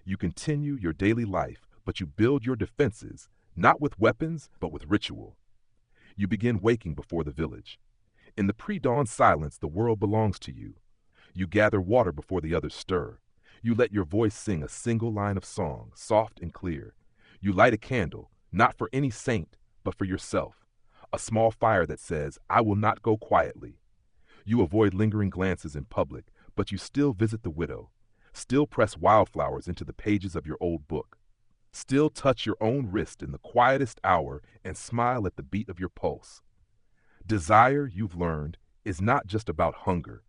You continue your daily life, but you build your defenses, not with weapons, but with ritual. You begin waking before the village. In the pre-dawn silence, the world belongs to you. You gather water before the others stir. You let your voice sing a single line of song, soft and clear. You light a candle, not for any saint, but for yourself. A small fire that says, I will not go quietly. You avoid lingering glances in public, but you still visit the widow, still press wildflowers into the pages of your old book, still touch your own wrist in the quietest hour and smile at the beat of your pulse. Desire, you've learned, is not just about hunger.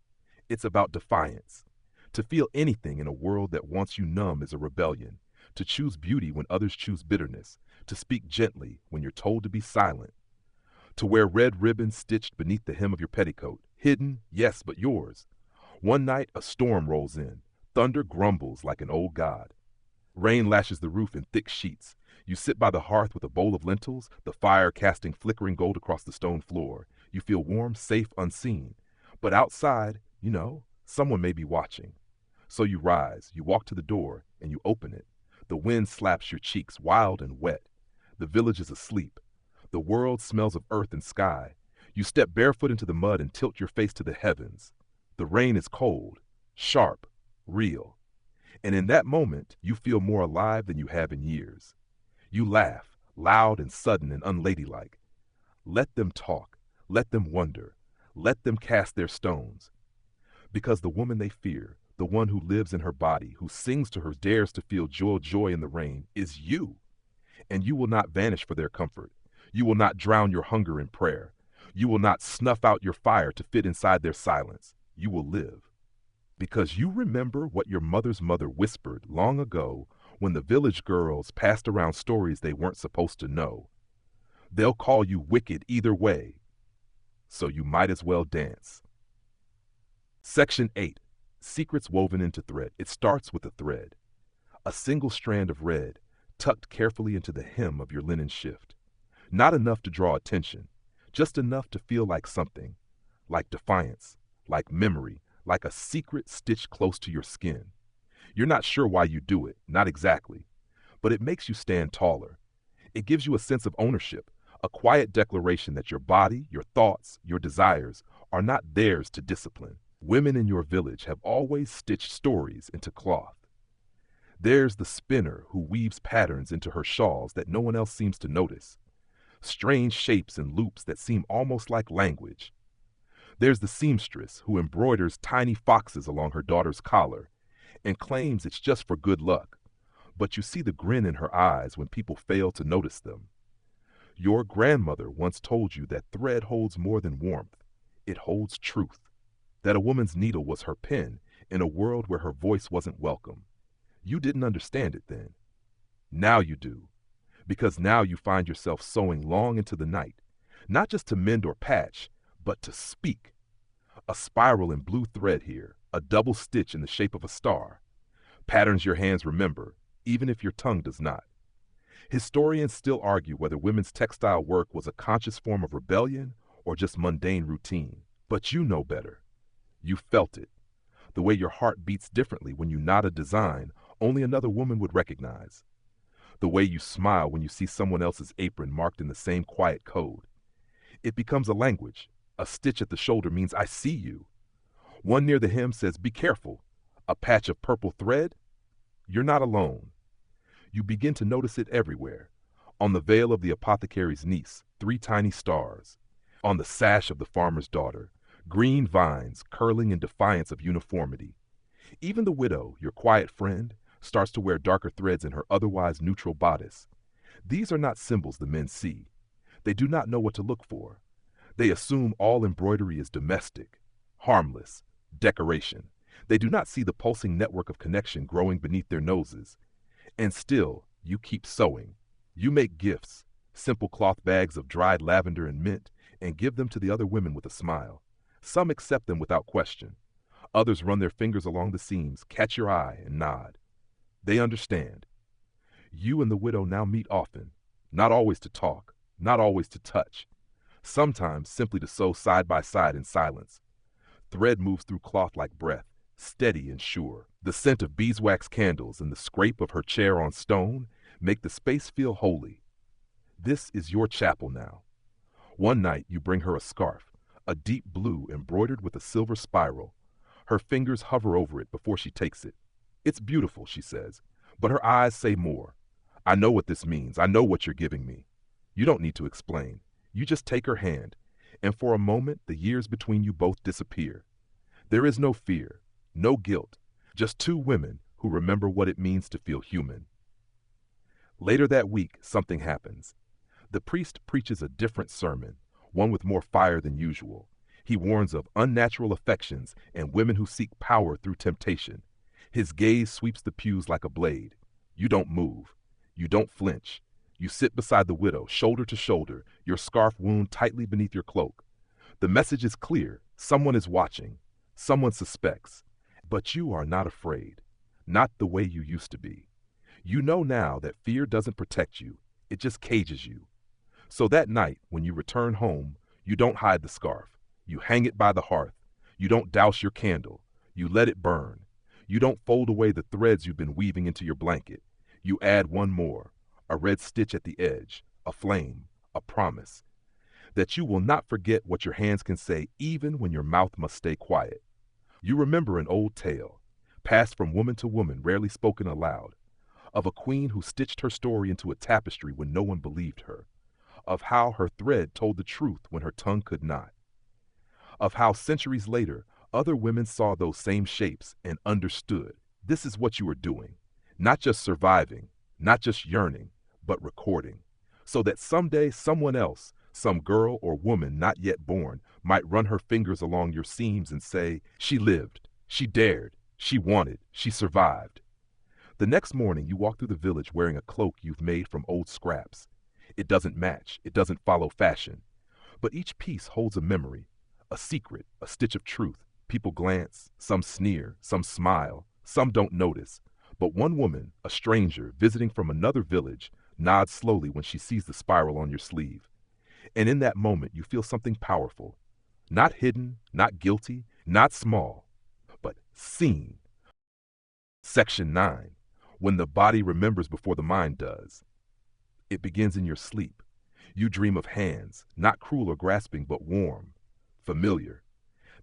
It's about defiance. To feel anything in a world that wants you numb is a rebellion. To choose beauty when others choose bitterness. To speak gently when you're told to be silent. To wear red ribbons stitched beneath the hem of your petticoat. Hidden, yes, but yours. One night, a storm rolls in. Thunder grumbles like an old god. Rain lashes the roof in thick sheets. You sit by the hearth with a bowl of lentils, the fire casting flickering gold across the stone floor. You feel warm, safe, unseen. But outside, someone may be watching. So you rise, you walk to the door, and you open it. The wind slaps your cheeks, wild and wet. The village is asleep. The world smells of earth and sky. You step barefoot into the mud and tilt your face to the heavens. The rain is cold, sharp, real. And in that moment, you feel more alive than you have in years. You laugh, loud and sudden and unladylike. Let them talk. Let them wonder. Let them cast their stones. Because the woman they fear, the one who lives in her body, who sings to her, dares to feel joy in the rain, is you. And you will not vanish for their comfort. You will not drown your hunger in prayer. You will not snuff out your fire to fit inside their silence. You will live. Because you remember what your mother's mother whispered long ago when the village girls passed around stories they weren't supposed to know. They'll call you wicked either way, so you might as well dance. Section 8. Secrets woven into thread. It starts with a thread. A single strand of red, tucked carefully into the hem of your linen shift. Not enough to draw attention, just enough to feel like something, like defiance, like memory, like a secret stitched close to your skin. You're not sure why you do it, not exactly, but it makes you stand taller. It gives you a sense of ownership, a quiet declaration that your body, your thoughts, your desires are not theirs to discipline. Women in your village have always stitched stories into cloth. There's the spinner who weaves patterns into her shawls that no one else seems to notice. Strange shapes and loops that seem almost like language. There's the seamstress who embroiders tiny foxes along her daughter's collar and claims it's just for good luck, but you see the grin in her eyes when people fail to notice them. Your grandmother once told you that thread holds more than warmth. It holds truth. That a woman's needle was her pen in a world where her voice wasn't welcome. You didn't understand it then. Now you do, because now you find yourself sewing long into the night, not just to mend or patch, but to speak. A spiral in blue thread here, a double stitch in the shape of a star. Patterns your hands remember, even if your tongue does not. Historians still argue whether women's textile work was a conscious form of rebellion or just mundane routine. But you know better. You felt it. The way your heart beats differently when you knot a design only another woman would recognize. The way you smile when you see someone else's apron marked in the same quiet code. It becomes a language. A stitch at the shoulder means I see you. One near the hem says be careful. A patch of purple thread? You're not alone. You begin to notice it everywhere. On the veil of the apothecary's niece, 3 tiny stars. On the sash of the farmer's daughter, green vines curling in defiance of uniformity. Even the widow, your quiet friend, starts to wear darker threads in her otherwise neutral bodice. These are not symbols the men see. They do not know what to look for. They assume all embroidery is domestic, harmless, decoration. They do not see the pulsing network of connection growing beneath their noses. And still, you keep sewing. You make gifts, simple cloth bags of dried lavender and mint, and give them to the other women with a smile. Some accept them without question. Others run their fingers along the seams, catch your eye, and nod. They understand. You and the widow now meet often, not always to talk, not always to touch, sometimes simply to sew side by side in silence. Thread moves through cloth like breath, steady and sure. The scent of beeswax candles and the scrape of her chair on stone make the space feel holy. This is your chapel now. One night you bring her a scarf, a deep blue embroidered with a silver spiral. Her fingers hover over it before she takes it. It's beautiful, she says, but her eyes say more. I know what this means. I know what you're giving me. You don't need to explain. You just take her hand, and for a moment the years between you both disappear. There is no fear, no guilt, just 2 women who remember what it means to feel human. Later that week, something happens. The priest preaches a different sermon, one with more fire than usual. He warns of unnatural affections and women who seek power through temptation. His gaze sweeps the pews like a blade. You don't move. You don't flinch. You sit beside the widow, shoulder to shoulder, your scarf wound tightly beneath your cloak. The message is clear. Someone is watching. Someone suspects. But you are not afraid. Not the way you used to be. You know now that fear doesn't protect you. It just cages you. So that night, when you return home, you don't hide the scarf. You hang it by the hearth. You don't douse your candle. You let it burn. You don't fold away the threads you've been weaving into your blanket. You add one more, a red stitch at the edge, a flame, a promise, that you will not forget what your hands can say even when your mouth must stay quiet. You remember an old tale, passed from woman to woman, rarely spoken aloud, of a queen who stitched her story into a tapestry when no one believed her, of how her thread told the truth when her tongue could not, of how centuries later other women saw those same shapes and understood this is what you were doing. Not just surviving, not just yearning, but recording, so that someday someone else, some girl or woman not yet born, might run her fingers along your seams and say, she lived, she dared, she wanted, she survived. The next morning you walk through the village wearing a cloak you've made from old scraps. It doesn't match, it doesn't follow fashion, but each piece holds a memory, a secret, a stitch of truth. People glance, some sneer, some smile, some don't notice. But one woman, a stranger visiting from another village, nods slowly when she sees the spiral on your sleeve. And in that moment, you feel something powerful. Not hidden, not guilty, not small, but seen. Section 9. When the body remembers before the mind does. It begins in your sleep. You dream of hands, not cruel or grasping, but warm, familiar.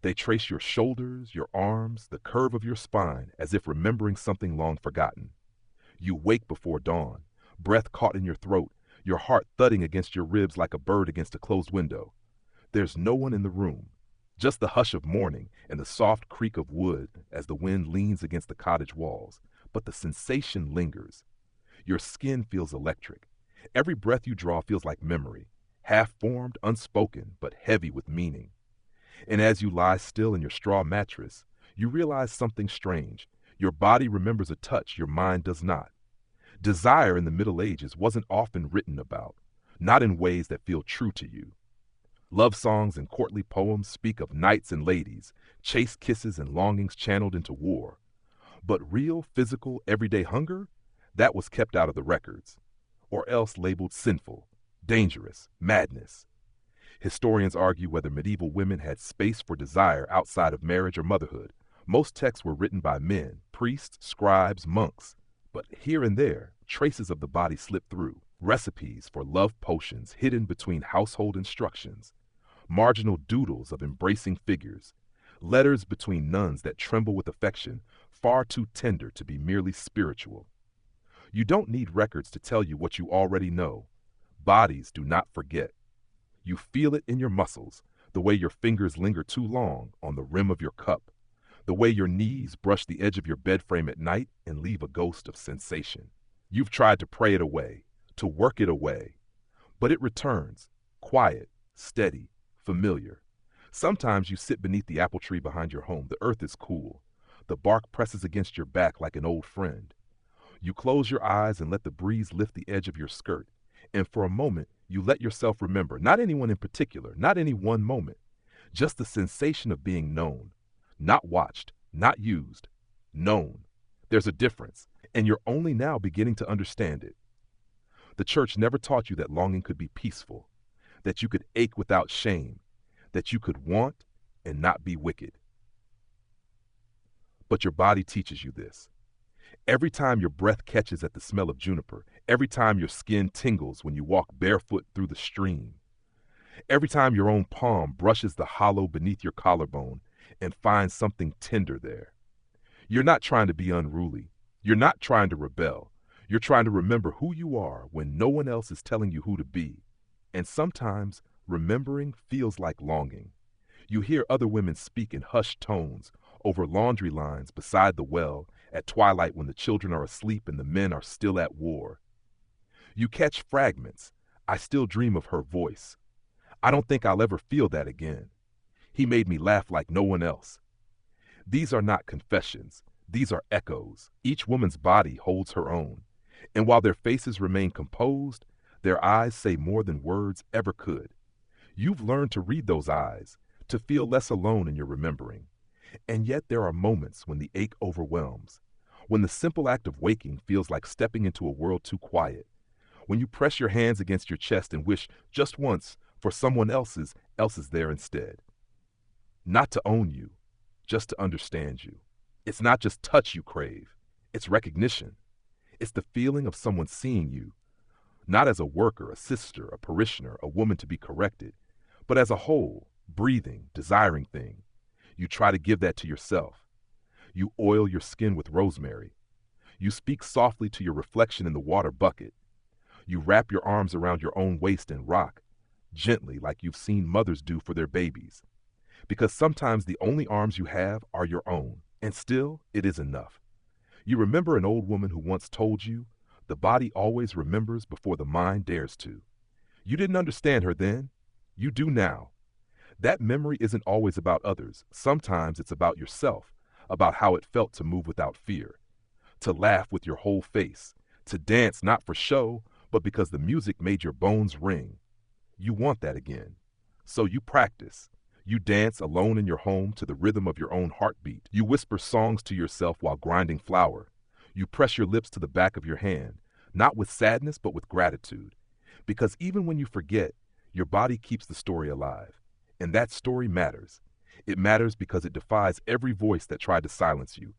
They trace your shoulders, your arms, the curve of your spine, as if remembering something long forgotten. You wake before dawn, breath caught in your throat, your heart thudding against your ribs like a bird against a closed window. There's no one in the room, just the hush of morning and the soft creak of wood as the wind leans against the cottage walls. But the sensation lingers. Your skin feels electric. Every breath you draw feels like memory, half-formed, unspoken, but heavy with meaning. And as you lie still in your straw mattress, you realize something strange. Your body remembers a touch your mind does not. Desire in the Middle Ages wasn't often written about, not in ways that feel true to you. Love songs and courtly poems speak of knights and ladies, chaste kisses and longings channeled into war. But real, physical, everyday hunger, that was kept out of the records, or else labeled sinful, dangerous, madness. Historians argue whether medieval women had space for desire outside of marriage or motherhood. Most texts were written by men, priests, scribes, monks. But here and there, traces of the body slip through. Recipes for love potions hidden between household instructions. Marginal doodles of embracing figures. Letters between nuns that tremble with affection, far too tender to be merely spiritual. You don't need records to tell you what you already know. Bodies do not forget. You feel it in your muscles, the way your fingers linger too long on the rim of your cup, the way your knees brush the edge of your bed frame at night and leave a ghost of sensation. You've tried to pray it away, to work it away, but it returns, quiet, steady, familiar. Sometimes you sit beneath the apple tree behind your home. The earth is cool. The bark presses against your back like an old friend. You close your eyes and let the breeze lift the edge of your skirt. And for a moment, you let yourself remember, not anyone in particular, not any one moment, just the sensation of being known, not watched, not used, known. There's a difference, and you're only now beginning to understand it. The church never taught you that longing could be peaceful, that you could ache without shame, that you could want and not be wicked. But your body teaches you this. Every time your breath catches at the smell of juniper, every time your skin tingles when you walk barefoot through the stream, every time your own palm brushes the hollow beneath your collarbone and finds something tender there. You're not trying to be unruly. You're not trying to rebel. You're trying to remember who you are when no one else is telling you who to be. And sometimes remembering feels like longing. You hear other women speak in hushed tones over laundry lines beside the well at twilight when the children are asleep and the men are still at war. You catch fragments. I still dream of her voice. I don't think I'll ever feel that again. He made me laugh like no one else. These are not confessions. These are echoes. Each woman's body holds her own. And while their faces remain composed, their eyes say more than words ever could. You've learned to read those eyes, to feel less alone in your remembering. And yet there are moments when the ache overwhelms, when the simple act of waking feels like stepping into a world too quiet, when you press your hands against your chest and wish just once for someone else's there instead. Not to own you, just to understand you. It's not just touch you crave, it's recognition. It's the feeling of someone seeing you, not as a worker, a sister, a parishioner, a woman to be corrected, but as a whole, breathing, desiring thing. You try to give that to yourself. You oil your skin with rosemary. You speak softly to your reflection in the water bucket. You wrap your arms around your own waist and rock, gently like you've seen mothers do for their babies. Because sometimes the only arms you have are your own, and still it is enough. You remember an old woman who once told you, the body always remembers before the mind dares to. You didn't understand her then. You do now. That memory isn't always about others. Sometimes it's about yourself, about how it felt to move without fear, to laugh with your whole face, to dance not for show, but because the music made your bones ring. You want that again. So you practice. You dance alone in your home to the rhythm of your own heartbeat. You whisper songs to yourself while grinding flour. You press your lips to the back of your hand, not with sadness but with gratitude. Because even when you forget, your body keeps the story alive. And that story matters. It matters because it defies every voice that tried to silence you,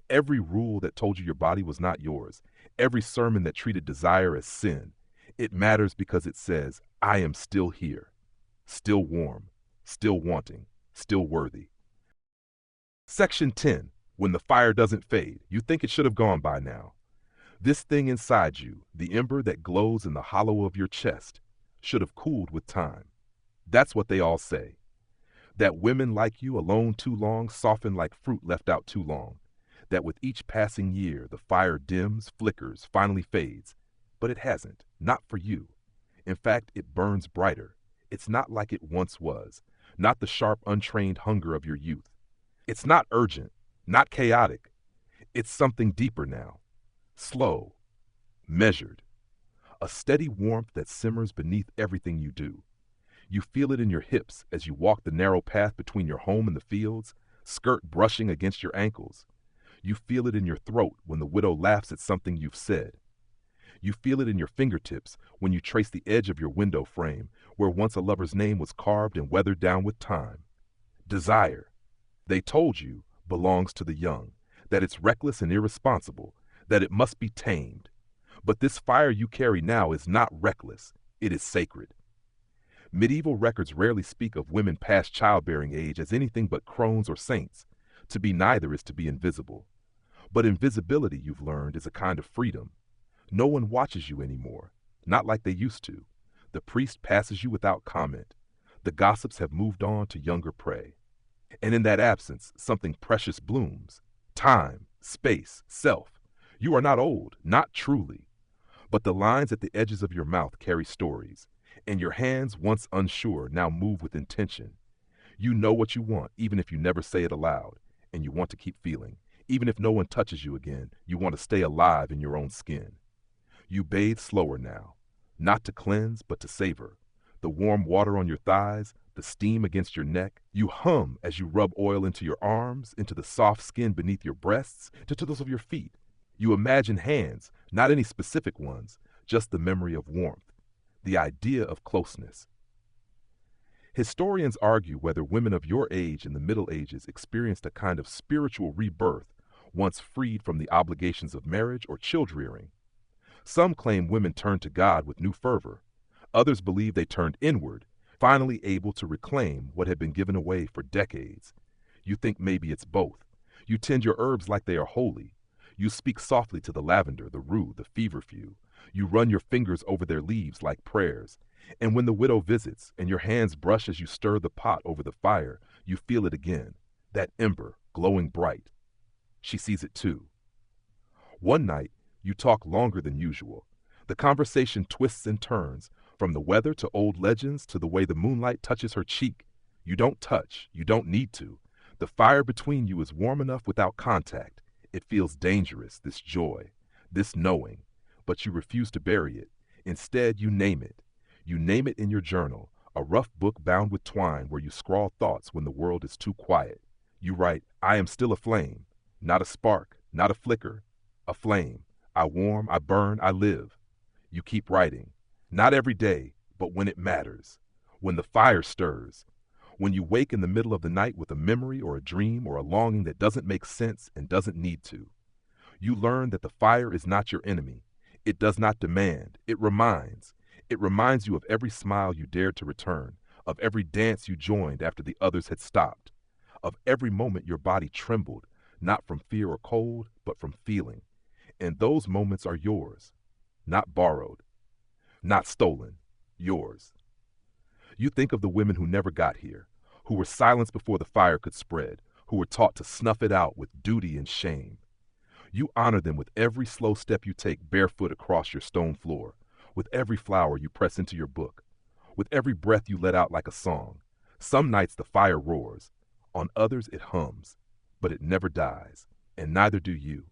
every rule that told you your body was not yours, every sermon that treated desire as sin. It matters because it says, I am still here, still warm, still wanting, still worthy. Section 10. When the fire doesn't fade, you think it should have gone by now. This thing inside you, the ember that glows in the hollow of your chest, should have cooled with time. That's what they all say. That women like you alone too long soften like fruit left out too long. That with each passing year, the fire dims, flickers, finally fades. But it hasn't, not for you. In fact, it burns brighter. It's not like it once was, not the sharp, untrained hunger of your youth. It's not urgent, not chaotic. It's something deeper now. Slow, measured. A steady warmth that simmers beneath everything you do. You feel it in your hips as you walk the narrow path between your home and the fields, skirt brushing against your ankles. You feel it in your throat when the widow laughs at something you've said. You feel it in your fingertips when you trace the edge of your window frame where once a lover's name was carved and weathered down with time. Desire, they told you, belongs to the young, that it's reckless and irresponsible, that it must be tamed. But this fire you carry now is not reckless, it is sacred. Medieval records rarely speak of women past childbearing age as anything but crones or saints. To be neither is to be invisible. But invisibility, you've learned, is a kind of freedom. No one watches you anymore, not like they used to. The priest passes you without comment. The gossips have moved on to younger prey. And in that absence, something precious blooms. Time, space, self. You are not old, not truly. But the lines at the edges of your mouth carry stories, and your hands, once unsure, now move with intention. You know what you want, even if you never say it aloud, and you want to keep feeling. Even if no one touches you again, you want to stay alive in your own skin. You bathe slower now, not to cleanse, but to savor. The warm water on your thighs, the steam against your neck. You hum as you rub oil into your arms, into the soft skin beneath your breasts, to those of your feet. You imagine hands, not any specific ones, just the memory of warmth, the idea of closeness. Historians argue whether women of your age in the Middle Ages experienced a kind of spiritual rebirth once freed from the obligations of marriage or child-rearing. Some claim women turned to God with new fervor. Others believe they turned inward, finally able to reclaim what had been given away for decades. You think maybe it's both. You tend your herbs like they are holy. You speak softly to the lavender, the rue, the feverfew. You run your fingers over their leaves like prayers. And when the widow visits and your hands brush as you stir the pot over the fire, you feel it again, that ember glowing bright. She sees it too. One night, you talk longer than usual. The conversation twists and turns, from the weather to old legends to the way the moonlight touches her cheek. You don't touch. You don't need to. The fire between you is warm enough without contact. It feels dangerous, this joy, this knowing, but you refuse to bury it. Instead, you name it. You name it in your journal, a rough book bound with twine where you scrawl thoughts when the world is too quiet. You write, I am still a flame, not a spark, not a flicker, a flame. I warm, I burn, I live. You keep writing, not every day, but when it matters, when the fire stirs, when you wake in the middle of the night with a memory or a dream or a longing that doesn't make sense and doesn't need to. You learn that the fire is not your enemy. It does not demand, it reminds. It reminds you of every smile you dared to return, of every dance you joined after the others had stopped, of every moment your body trembled, not from fear or cold, but from feeling. And those moments are yours, not borrowed, not stolen, yours. You think of the women who never got here, who were silenced before the fire could spread, who were taught to snuff it out with duty and shame. You honor them with every slow step you take barefoot across your stone floor, with every flower you press into your book, with every breath you let out like a song. Some nights the fire roars, on others it hums, but it never dies, and neither do you.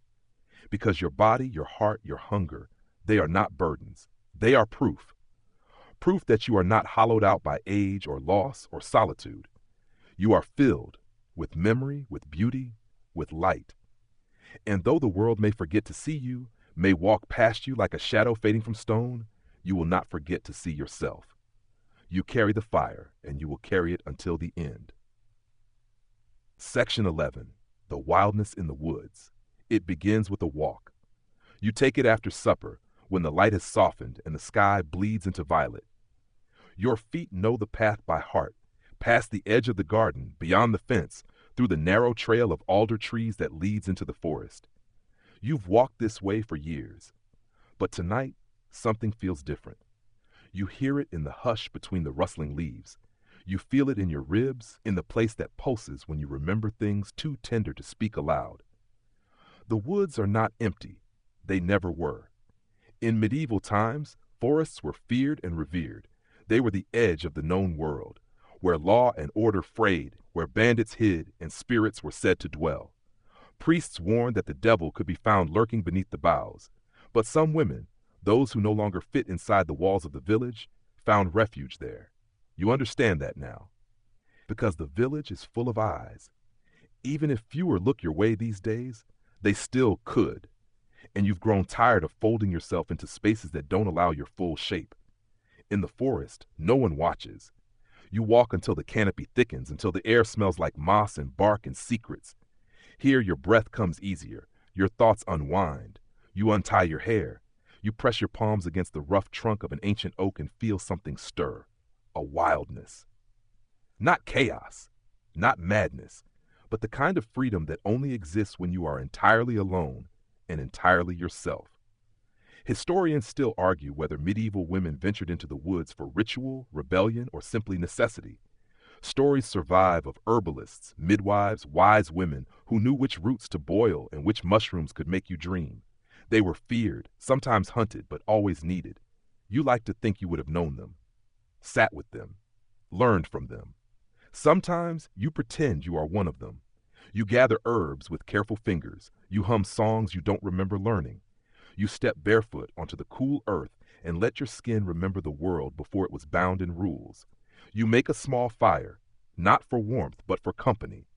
Because your body, your heart, your hunger, they are not burdens. They are proof. Proof that you are not hollowed out by age or loss or solitude. You are filled with memory, with beauty, with light. And though the world may forget to see you, may walk past you like a shadow fading from stone, you will not forget to see yourself. You carry the fire, and you will carry it until the end. Section 11. The Wildness in the Woods. It begins with a walk. You take it after supper, when the light has softened and the sky bleeds into violet. Your feet know the path by heart, past the edge of the garden, beyond the fence, through the narrow trail of alder trees that leads into the forest. You've walked this way for years. But tonight, something feels different. You hear it in the hush between the rustling leaves. You feel it in your ribs, in the place that pulses when you remember things too tender to speak aloud. The woods are not empty. They never were. In medieval times, forests were feared and revered. They were the edge of the known world, where law and order frayed, where bandits hid and spirits were said to dwell. Priests warned that the devil could be found lurking beneath the boughs. But some women, those who no longer fit inside the walls of the village, found refuge there. You understand that now. Because the village is full of eyes. Even if fewer look your way these days, they still could. And you've grown tired of folding yourself into spaces that don't allow your full shape. In the forest, no one watches. You walk until the canopy thickens, until the air smells like moss and bark and secrets. Here your breath comes easier, your thoughts unwind. You untie your hair. You press your palms against the rough trunk of an ancient oak and feel something stir. A wildness. Not chaos, not madness, but the kind of freedom that only exists when you are entirely alone and entirely yourself. Historians still argue whether medieval women ventured into the woods for ritual, rebellion, or simply necessity. Stories survive of herbalists, midwives, wise women who knew which roots to boil and which mushrooms could make you dream. They were feared, sometimes hunted, but always needed. You like to think you would have known them, sat with them, learned from them. Sometimes you pretend you are one of them. You gather herbs with careful fingers. You hum songs you don't remember learning. You step barefoot onto the cool earth and let your skin remember the world before it was bound in rules. You make a small fire, not for warmth, but for company.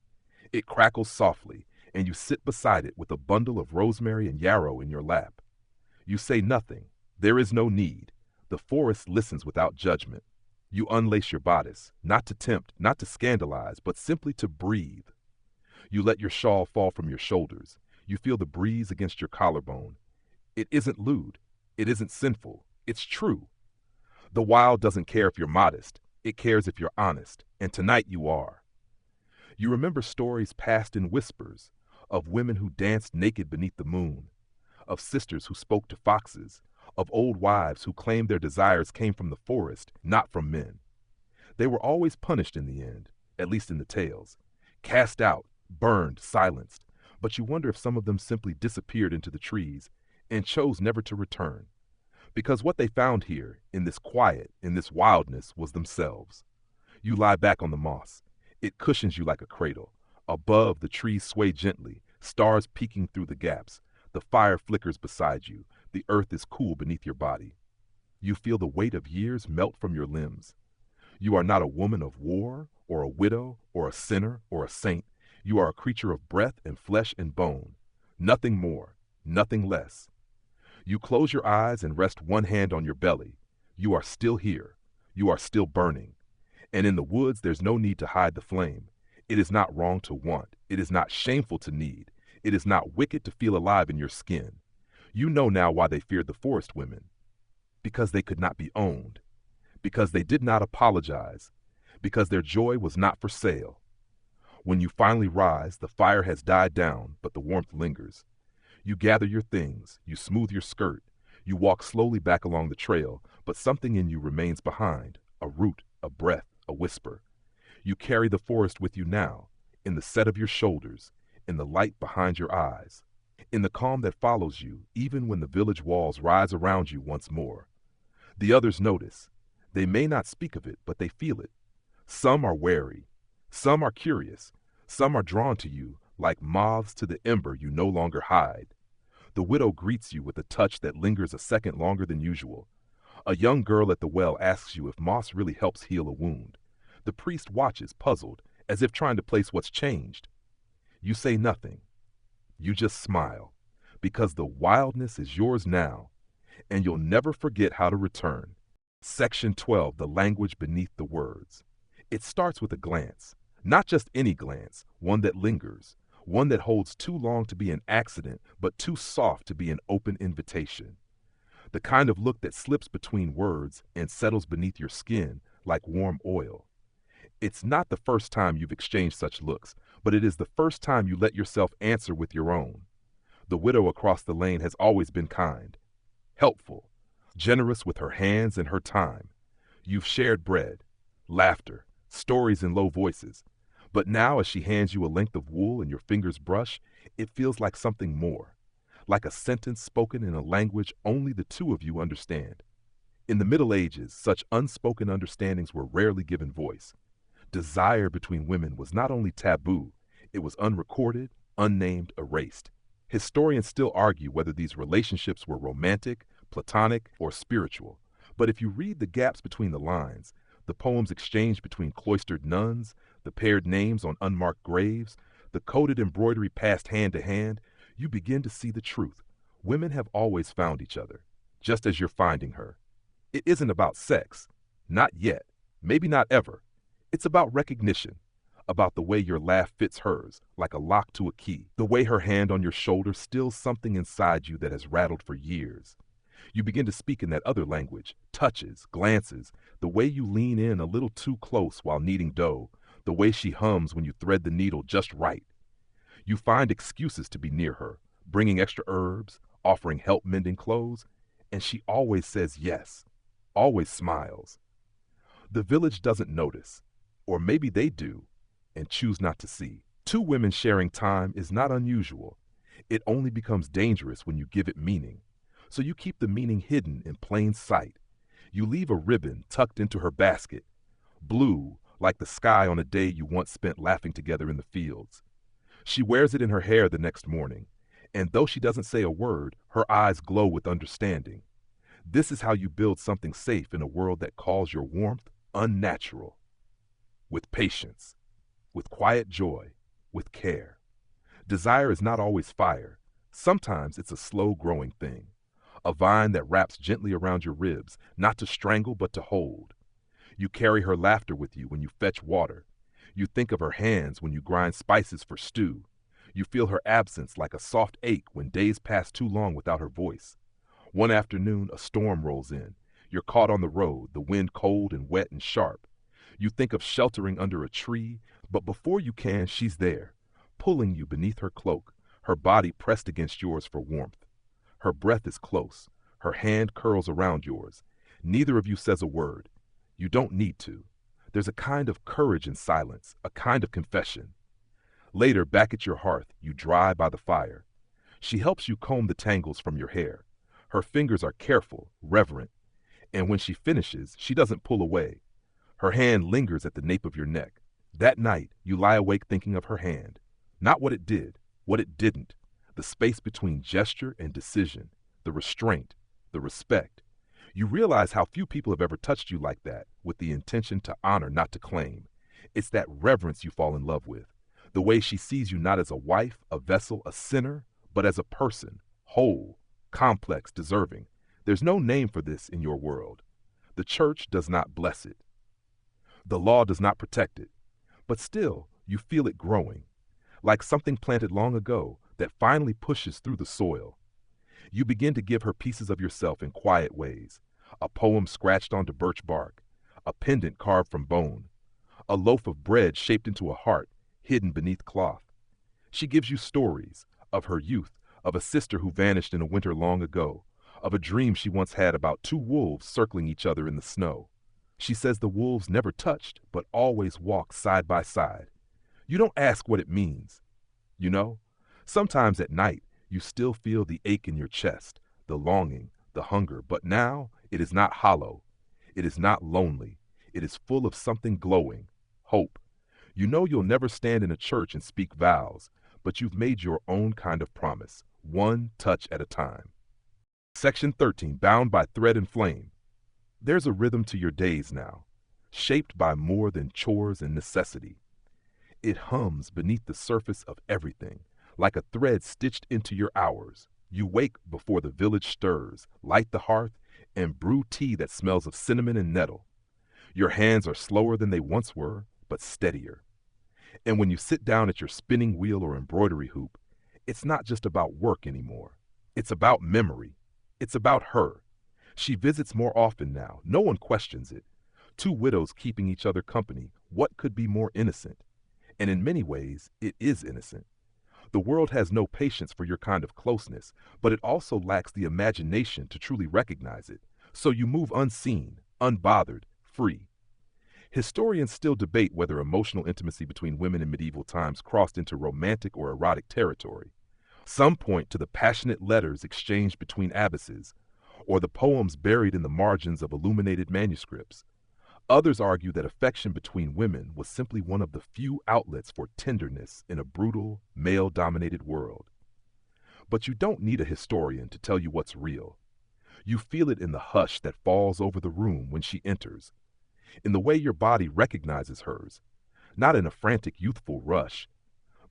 It crackles softly, and you sit beside it with a bundle of rosemary and yarrow in your lap. You say nothing. There is no need. The forest listens without judgment. You unlace your bodice, not to tempt, not to scandalize, but simply to breathe. You let your shawl fall from your shoulders. You feel the breeze against your collarbone. It isn't lewd. It isn't sinful. It's true. The wild doesn't care if you're modest. It cares if you're honest, and tonight you are. You remember stories passed in whispers, of women who danced naked beneath the moon, of sisters who spoke to foxes, of old wives who claimed their desires came from the forest, not from men. They were always punished in the end, at least in the tales, cast out, burned, silenced, but you wonder if some of them simply disappeared into the trees and chose never to return. Because what they found here, in this quiet, in this wildness, was themselves. You lie back on the moss. It cushions you like a cradle. Above, the trees sway gently, stars peeking through the gaps. The fire flickers beside you. The earth is cool beneath your body. You feel the weight of years melt from your limbs. You are not a woman of war, or a widow, or a sinner, or a saint. You are a creature of breath and flesh and bone. Nothing more, nothing less. You close your eyes and rest one hand on your belly. You are still here. You are still burning. And in the woods, there's no need to hide the flame. It is not wrong to want. It is not shameful to need. It is not wicked to feel alive in your skin. You know now why they feared the forest women. Because they could not be owned. Because they did not apologize. Because their joy was not for sale. When you finally rise, the fire has died down, but the warmth lingers. You gather your things, you smooth your skirt, you walk slowly back along the trail, but something in you remains behind, a root, a breath, a whisper. You carry the forest with you now, in the set of your shoulders, in the light behind your eyes, in the calm that follows you, even when the village walls rise around you once more. The others notice. They may not speak of it, but they feel it. Some are wary. Some are curious. Some are drawn to you, like moths to the ember you no longer hide. The widow greets you with a touch that lingers a second longer than usual. A young girl at the well asks you if moss really helps heal a wound. The priest watches, puzzled, as if trying to place what's changed. You say nothing. You just smile, because the wildness is yours now, and you'll never forget how to return. Section 12, the language beneath the words. It starts with a glance, not just any glance, one that lingers, one that holds too long to be an accident, but too soft to be an open invitation. The kind of look that slips between words and settles beneath your skin like warm oil. It's not the first time you've exchanged such looks, but it is the first time you let yourself answer with your own. The widow across the lane has always been kind, helpful, generous with her hands and her time. You've shared bread, laughter, stories in low voices. But now as she hands you a length of wool and your fingers brush, it feels like something more, like a sentence spoken in a language only the two of you understand. In the Middle Ages, such unspoken understandings were rarely given voice. Desire between women was not only taboo, it was unrecorded, unnamed, erased. Historians still argue whether these relationships were romantic, platonic, or spiritual. But if you read the gaps between the lines, the poems exchanged between cloistered nuns, the paired names on unmarked graves, the coded embroidery passed hand to hand, you begin to see the truth. Women have always found each other, just as you're finding her. It isn't about sex. Not yet. Maybe not ever. It's about recognition, about the way your laugh fits hers, like a lock to a key, the way her hand on your shoulder stills something inside you that has rattled for years. You begin to speak in that other language, touches, glances, the way you lean in a little too close while kneading dough, the way she hums when you thread the needle just right. You find excuses to be near her, bringing extra herbs, offering help mending clothes, and she always says yes, always smiles. The village doesn't notice, or maybe they do, and choose not to see. Two women sharing time is not unusual. It only becomes dangerous when you give it meaning. So you keep the meaning hidden in plain sight. You leave a ribbon tucked into her basket, blue like the sky on a day you once spent laughing together in the fields. She wears it in her hair the next morning, and though she doesn't say a word, her eyes glow with understanding. This is how you build something safe in a world that calls your warmth unnatural. With patience, with quiet joy, with care. Desire is not always fire. Sometimes it's a slow-growing thing, a vine that wraps gently around your ribs, not to strangle but to hold. You carry her laughter with you when you fetch water. You think of her hands when you grind spices for stew. You feel her absence like a soft ache when days pass too long without her voice. One afternoon, a storm rolls in. You're caught on the road, the wind cold and wet and sharp. You think of sheltering under a tree, but before you can, she's there, pulling you beneath her cloak, her body pressed against yours for warmth. Her breath is close. Her hand curls around yours. Neither of you says a word. You don't need to. There's a kind of courage in silence, a kind of confession. Later, back at your hearth, you dry by the fire. She helps you comb the tangles from your hair. Her fingers are careful, reverent, and when she finishes, she doesn't pull away. Her hand lingers at the nape of your neck. That night, you lie awake thinking of her hand. Not what it did, what it didn't, the space between gesture and decision, the restraint, the respect. You realize how few people have ever touched you like that, with the intention to honor, not to claim. It's that reverence you fall in love with, the way she sees you not as a wife, a vessel, a sinner, but as a person, whole, complex, deserving. There's no name for this in your world. The church does not bless it. The law does not protect it. But still, you feel it growing, like something planted long ago that finally pushes through the soil. You begin to give her pieces of yourself in quiet ways. A poem scratched onto birch bark, a pendant carved from bone, a loaf of bread shaped into a heart hidden beneath cloth. She gives you stories of her youth, of a sister who vanished in a winter long ago, of a dream she once had about two wolves circling each other in the snow. She says the wolves never touched, but always walked side by side. You don't ask what it means. You know, sometimes at night, you still feel the ache in your chest, the longing, the hunger, but now it is not hollow. It is not lonely. It is full of something glowing, hope. You know you'll never stand in a church and speak vows, but you've made your own kind of promise, one touch at a time. Section 13, bound by thread and flame. There's a rhythm to your days now, shaped by more than chores and necessity. It hums beneath the surface of everything, like a thread stitched into your hours. You wake before the village stirs, light the hearth, and brew tea that smells of cinnamon and nettle. Your hands are slower than they once were, but steadier. And when you sit down at your spinning wheel or embroidery hoop, it's not just about work anymore. It's about memory. It's about her. She visits more often now. No one questions it. Two widows keeping each other company. What could be more innocent? And in many ways, it is innocent. The world has no patience for your kind of closeness, but it also lacks the imagination to truly recognize it. So you move unseen, unbothered, free. Historians still debate whether emotional intimacy between women in medieval times crossed into romantic or erotic territory. Some point to the passionate letters exchanged between abbesses, or the poems buried in the margins of illuminated manuscripts. Others argue that affection between women was simply one of the few outlets for tenderness in a brutal, male-dominated world. But you don't need a historian to tell you what's real. You feel it in the hush that falls over the room when she enters, in the way your body recognizes hers, not in a frantic youthful rush,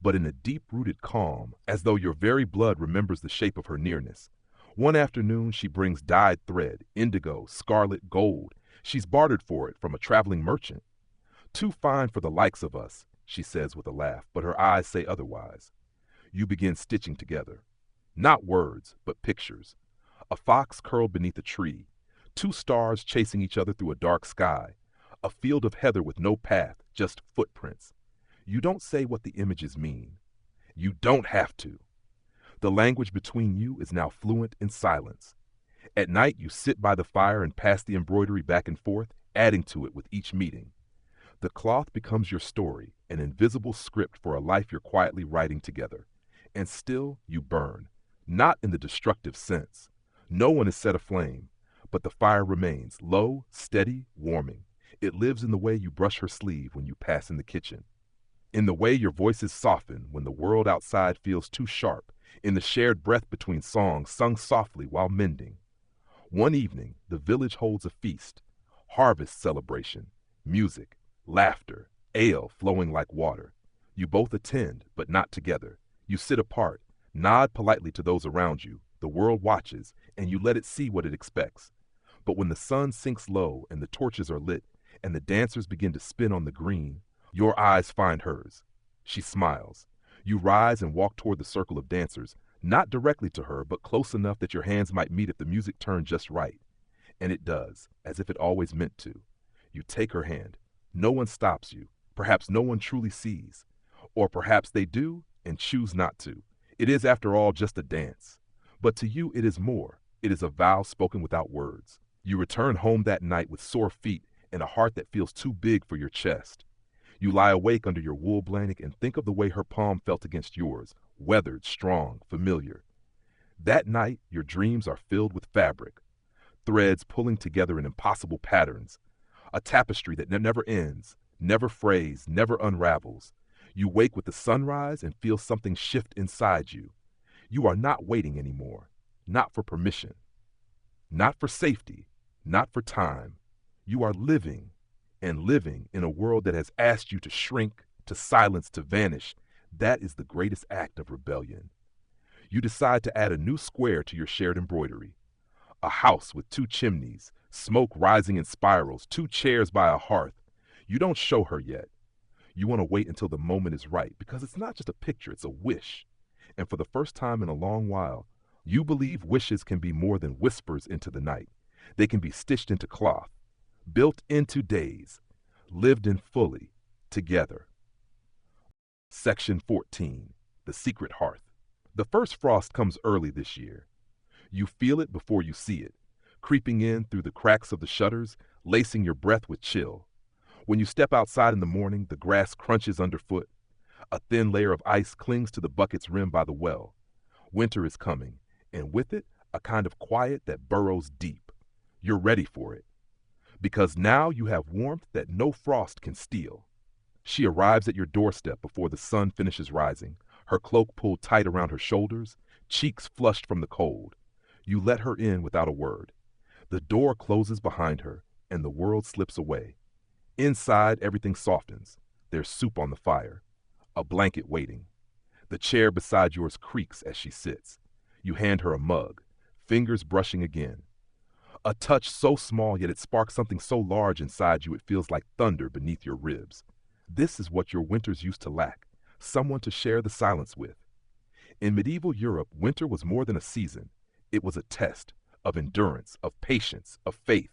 but in a deep-rooted calm, as though your very blood remembers the shape of her nearness. One afternoon, she brings dyed thread, indigo, scarlet, gold. She's bartered for it from a traveling merchant. Too fine for the likes of us, she says with a laugh, but her eyes say otherwise. You begin stitching together. Not words, but pictures. A fox curled beneath a tree, two stars chasing each other through a dark sky, a field of heather with no path, just footprints. You don't say what the images mean. You don't have to. The language between you is now fluent in silence. At night, you sit by the fire and pass the embroidery back and forth, adding to it with each meeting. The cloth becomes your story, an invisible script for a life you're quietly writing together. And still, you burn. Not in the destructive sense. No one is set aflame, but the fire remains, low, steady, warming. It lives in the way you brush her sleeve when you pass in the kitchen, in the way your voices soften when the world outside feels too sharp, in the shared breath between songs sung softly while mending. One evening, the village holds a feast, harvest celebration, music, laughter, ale flowing like water. You both attend, but not together. You sit apart, nod politely to those around you. The world watches, and you let it see what it expects. But when the sun sinks low and the torches are lit, and the dancers begin to spin on the green, your eyes find hers. She smiles. You rise and walk toward the circle of dancers, not directly to her, but close enough that your hands might meet if the music turned just right. And it does, as if it always meant to. You take her hand. No one stops you. Perhaps no one truly sees. Or perhaps they do and choose not to. It is, after all, just a dance. But to you it is more. It is a vow spoken without words. You return home that night with sore feet and a heart that feels too big for your chest. You lie awake under your wool blanket and think of the way her palm felt against yours, weathered, strong, familiar. That night, your dreams are filled with fabric, threads pulling together in impossible patterns, a tapestry that never ends, never frays, never unravels. You wake with the sunrise and feel something shift inside you. You are not waiting anymore, not for permission, not for safety, not for time. You are living, and living in a world that has asked you to shrink, to silence, to vanish. That is the greatest act of rebellion. You decide to add a new square to your shared embroidery. A house with 2 chimneys, smoke rising in spirals, 2 chairs by a hearth. You don't show her yet. You want to wait until the moment is right, because it's not just a picture, it's a wish. And for the first time in a long while, you believe wishes can be more than whispers into the night. They can be stitched into cloth, built into days, lived in fully, together. Section 14. The Secret Hearth. The first frost comes early this year. You feel it before you see it, creeping in through the cracks of the shutters, lacing your breath with chill. When you step outside in the morning, the grass crunches underfoot. A thin layer of ice clings to the bucket's rim by the well. Winter is coming, and with it, a kind of quiet that burrows deep. You're ready for it, because now you have warmth that no frost can steal. She arrives at your doorstep before the sun finishes rising, her cloak pulled tight around her shoulders, cheeks flushed from the cold. You let her in without a word. The door closes behind her, and the world slips away. Inside, everything softens. There's soup on the fire, a blanket waiting. The chair beside yours creaks as she sits. You hand her a mug, fingers brushing again. A touch so small, yet it sparks something so large inside you it feels like thunder beneath your ribs. This is what your winters used to lack, someone to share the silence with. In medieval Europe, winter was more than a season. It was a test of endurance, of patience, of faith.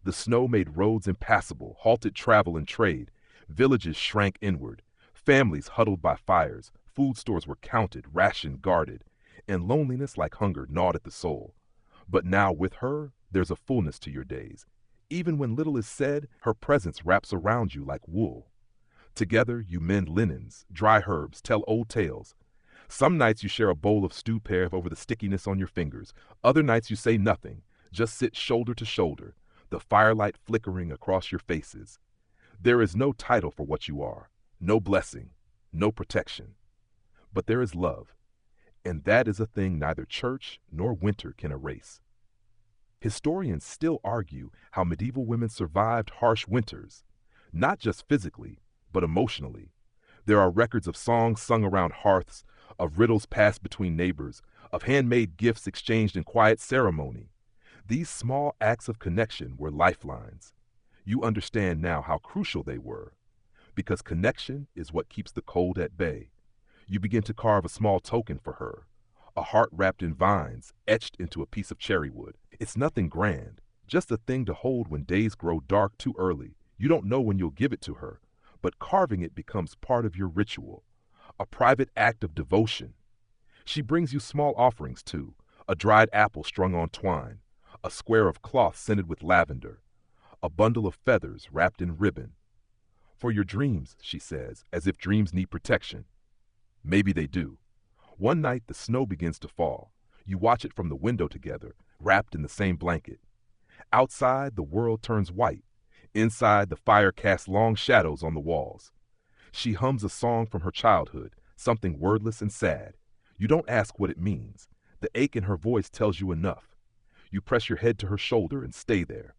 The snow made roads impassable, halted travel and trade. Villages shrank inward. Families huddled by fires. Food stores were counted, rationed, guarded. And loneliness, like hunger, gnawed at the soul. But now with her, there's a fullness to your days. Even when little is said, her presence wraps around you like wool. Together, you mend linens, dry herbs, tell old tales. Some nights you share a bowl of stew pear over the stickiness on your fingers. Other nights you say nothing, just sit shoulder to shoulder, the firelight flickering across your faces. There is no title for what you are, no blessing, no protection. But there is love, and that is a thing neither church nor winter can erase. Historians still argue how medieval women survived harsh winters, not just physically, but emotionally. There are records of songs sung around hearths, of riddles passed between neighbors, of handmade gifts exchanged in quiet ceremony. These small acts of connection were lifelines. You understand now how crucial they were, because connection is what keeps the cold at bay. You begin to carve a small token for her, a heart wrapped in vines, etched into a piece of cherry wood. It's nothing grand, just a thing to hold when days grow dark too early. You don't know when you'll give it to her, but carving it becomes part of your ritual, a private act of devotion. She brings you small offerings too, a dried apple strung on twine, a square of cloth scented with lavender, a bundle of feathers wrapped in ribbon. For your dreams, she says, as if dreams need protection. Maybe they do. One night the snow begins to fall. You watch it from the window together, wrapped in the same blanket. Outside, the world turns white. Inside, the fire casts long shadows on the walls. She hums a song from her childhood, something wordless and sad. You don't ask what it means. The ache in her voice tells you enough. You press your head to her shoulder and stay there.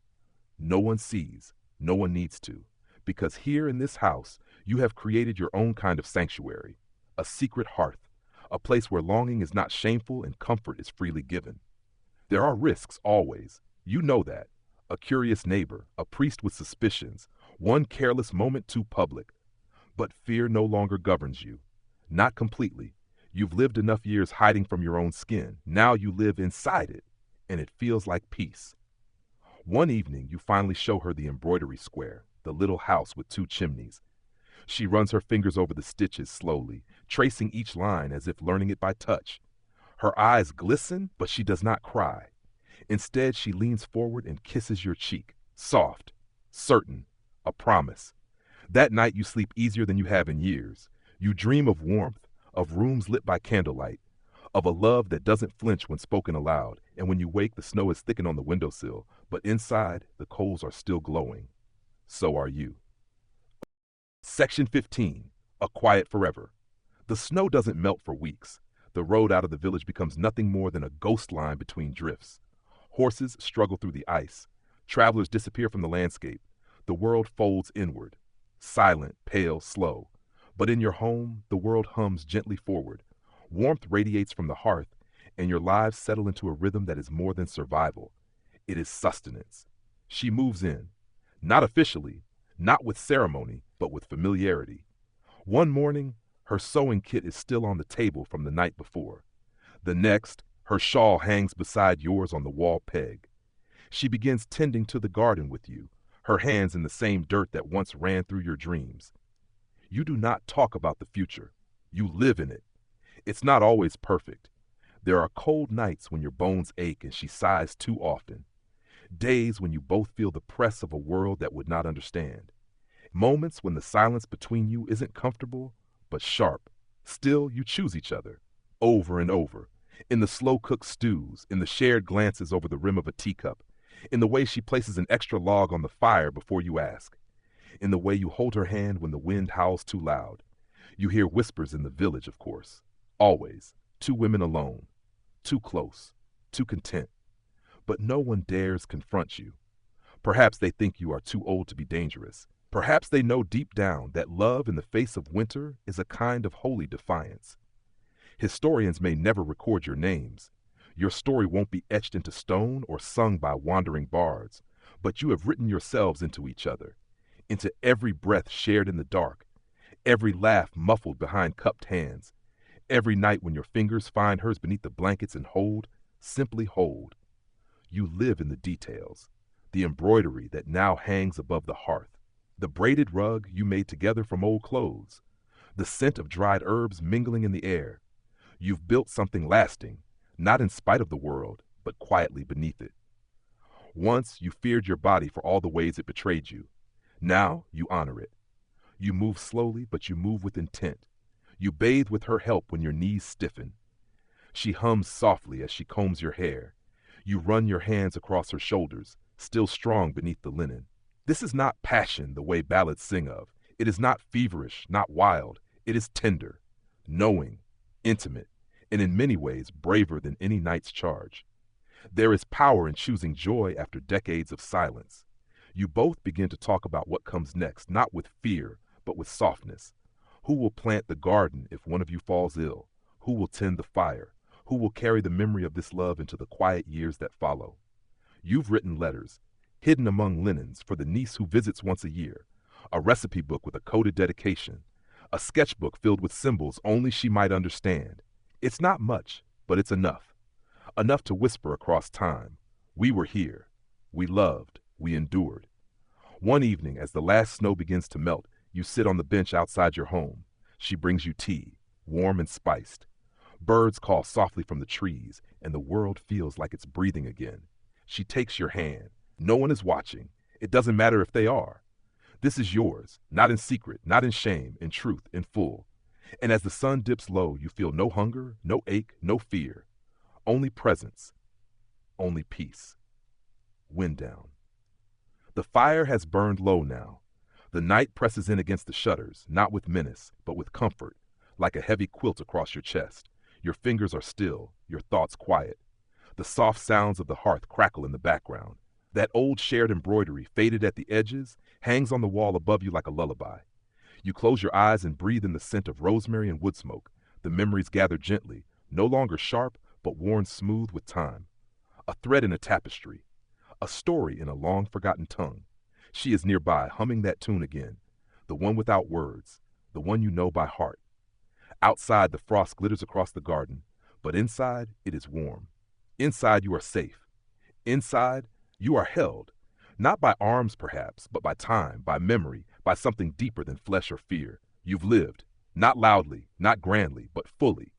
No one sees, no one needs to, because here in this house, you have created your own kind of sanctuary, a secret hearth, a place where longing is not shameful and comfort is freely given. There are risks always. You know that. A curious neighbor, a priest with suspicions, one careless moment too public. But fear no longer governs you. Not completely. You've lived enough years hiding from your own skin. Now you live inside it, and it feels like peace. One evening, you finally show her the embroidery square, the little house with 2 chimneys. She runs her fingers over the stitches slowly, tracing each line as if learning it by touch. Her eyes glisten, but she does not cry. Instead, she leans forward and kisses your cheek, soft, certain, a promise. That night you sleep easier than you have in years. You dream of warmth, of rooms lit by candlelight, of a love that doesn't flinch when spoken aloud, and when you wake the snow is thickened on the windowsill, but inside the coals are still glowing. So are you. Section 15. A Quiet Forever. The snow doesn't melt for weeks. The road out of the village becomes nothing more than a ghost line between drifts. Horses struggle through the ice. Travelers disappear from the landscape. The world folds inward. Silent, pale, slow. But in your home, the world hums gently forward. Warmth radiates from the hearth, and your lives settle into a rhythm that is more than survival. It is sustenance. She moves in. Not officially, not with ceremony, but with familiarity. One morning, her sewing kit is still on the table from the night before. The next, her shawl hangs beside yours on the wall peg. She begins tending to the garden with you, her hands in the same dirt that once ran through your dreams. You do not talk about the future. You live in it. It's not always perfect. There are cold nights when your bones ache and she sighs too often. Days when you both feel the press of a world that would not understand. Moments when the silence between you isn't comfortable, but sharp. Still, you choose each other, over and over. In the slow-cooked stews, in the shared glances over the rim of a teacup, in the way she places an extra log on the fire before you ask, in the way you hold her hand when the wind howls too loud. You hear whispers in the village, of course. Always. 2 women alone. Too close. Too content. But no one dares confront you. Perhaps they think you are too old to be dangerous. Perhaps they know deep down that love in the face of winter is a kind of holy defiance. Historians may never record your names. Your story won't be etched into stone or sung by wandering bards, but you have written yourselves into each other, into every breath shared in the dark, every laugh muffled behind cupped hands, every night when your fingers find hers beneath the blankets and hold, simply hold. You live in the details, the embroidery that now hangs above the hearth, the braided rug you made together from old clothes, the scent of dried herbs mingling in the air. You've built something lasting, not in spite of the world, but quietly beneath it. Once you feared your body for all the ways it betrayed you. Now you honor it. You move slowly, but you move with intent. You bathe with her help when your knees stiffen. She hums softly as she combs your hair. You run your hands across her shoulders, still strong beneath the linen. This is not passion the way ballads sing of. It is not feverish, not wild. It is tender, knowing, intimate, and in many ways braver than any night's charge. There is power in choosing joy after decades of silence. You both begin to talk about what comes next, not with fear, but with softness. Who will plant the garden if one of you falls ill? Who will tend the fire? Who will carry the memory of this love into the quiet years that follow? You've written letters, hidden among linens, for the niece who visits once a year, a recipe book with a coded dedication, a sketchbook filled with symbols only she might understand. It's not much, but it's enough. Enough to whisper across time. We were here. We loved. We endured. One evening, as the last snow begins to melt, you sit on the bench outside your home. She brings you tea, warm and spiced. Birds call softly from the trees, and the world feels like it's breathing again. She takes your hand. No one is watching. It doesn't matter if they are. This is yours, not in secret, not in shame, in truth, in full. And as the sun dips low, you feel no hunger, no ache, no fear. Only presence, only peace. Wind down. The fire has burned low now. The night presses in against the shutters, not with menace, but with comfort, like a heavy quilt across your chest. Your fingers are still, your thoughts quiet. The soft sounds of the hearth crackle in the background. That old shared embroidery, faded at the edges, hangs on the wall above you like a lullaby. You close your eyes and breathe in the scent of rosemary and wood smoke. The memories gather gently, no longer sharp, but worn smooth with time. A thread in a tapestry, a story in a long-forgotten tongue. She is nearby, humming that tune again, the one without words, the one you know by heart. Outside, the frost glitters across the garden, but inside, it is warm. Inside, you are safe. Inside, you are held, not by arms perhaps, but by time, by memory, by something deeper than flesh or fear. You've lived, not loudly, not grandly, but fully.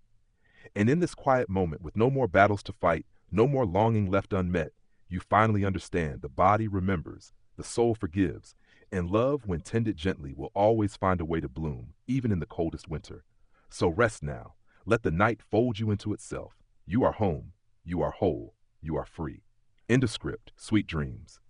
And in this quiet moment, with no more battles to fight, no more longing left unmet, you finally understand the body remembers, the soul forgives, and love, when tended gently, will always find a way to bloom, even in the coldest winter. So rest now. Let the night fold you into itself. You are home. You are whole. You are free. End of script. Sweet dreams.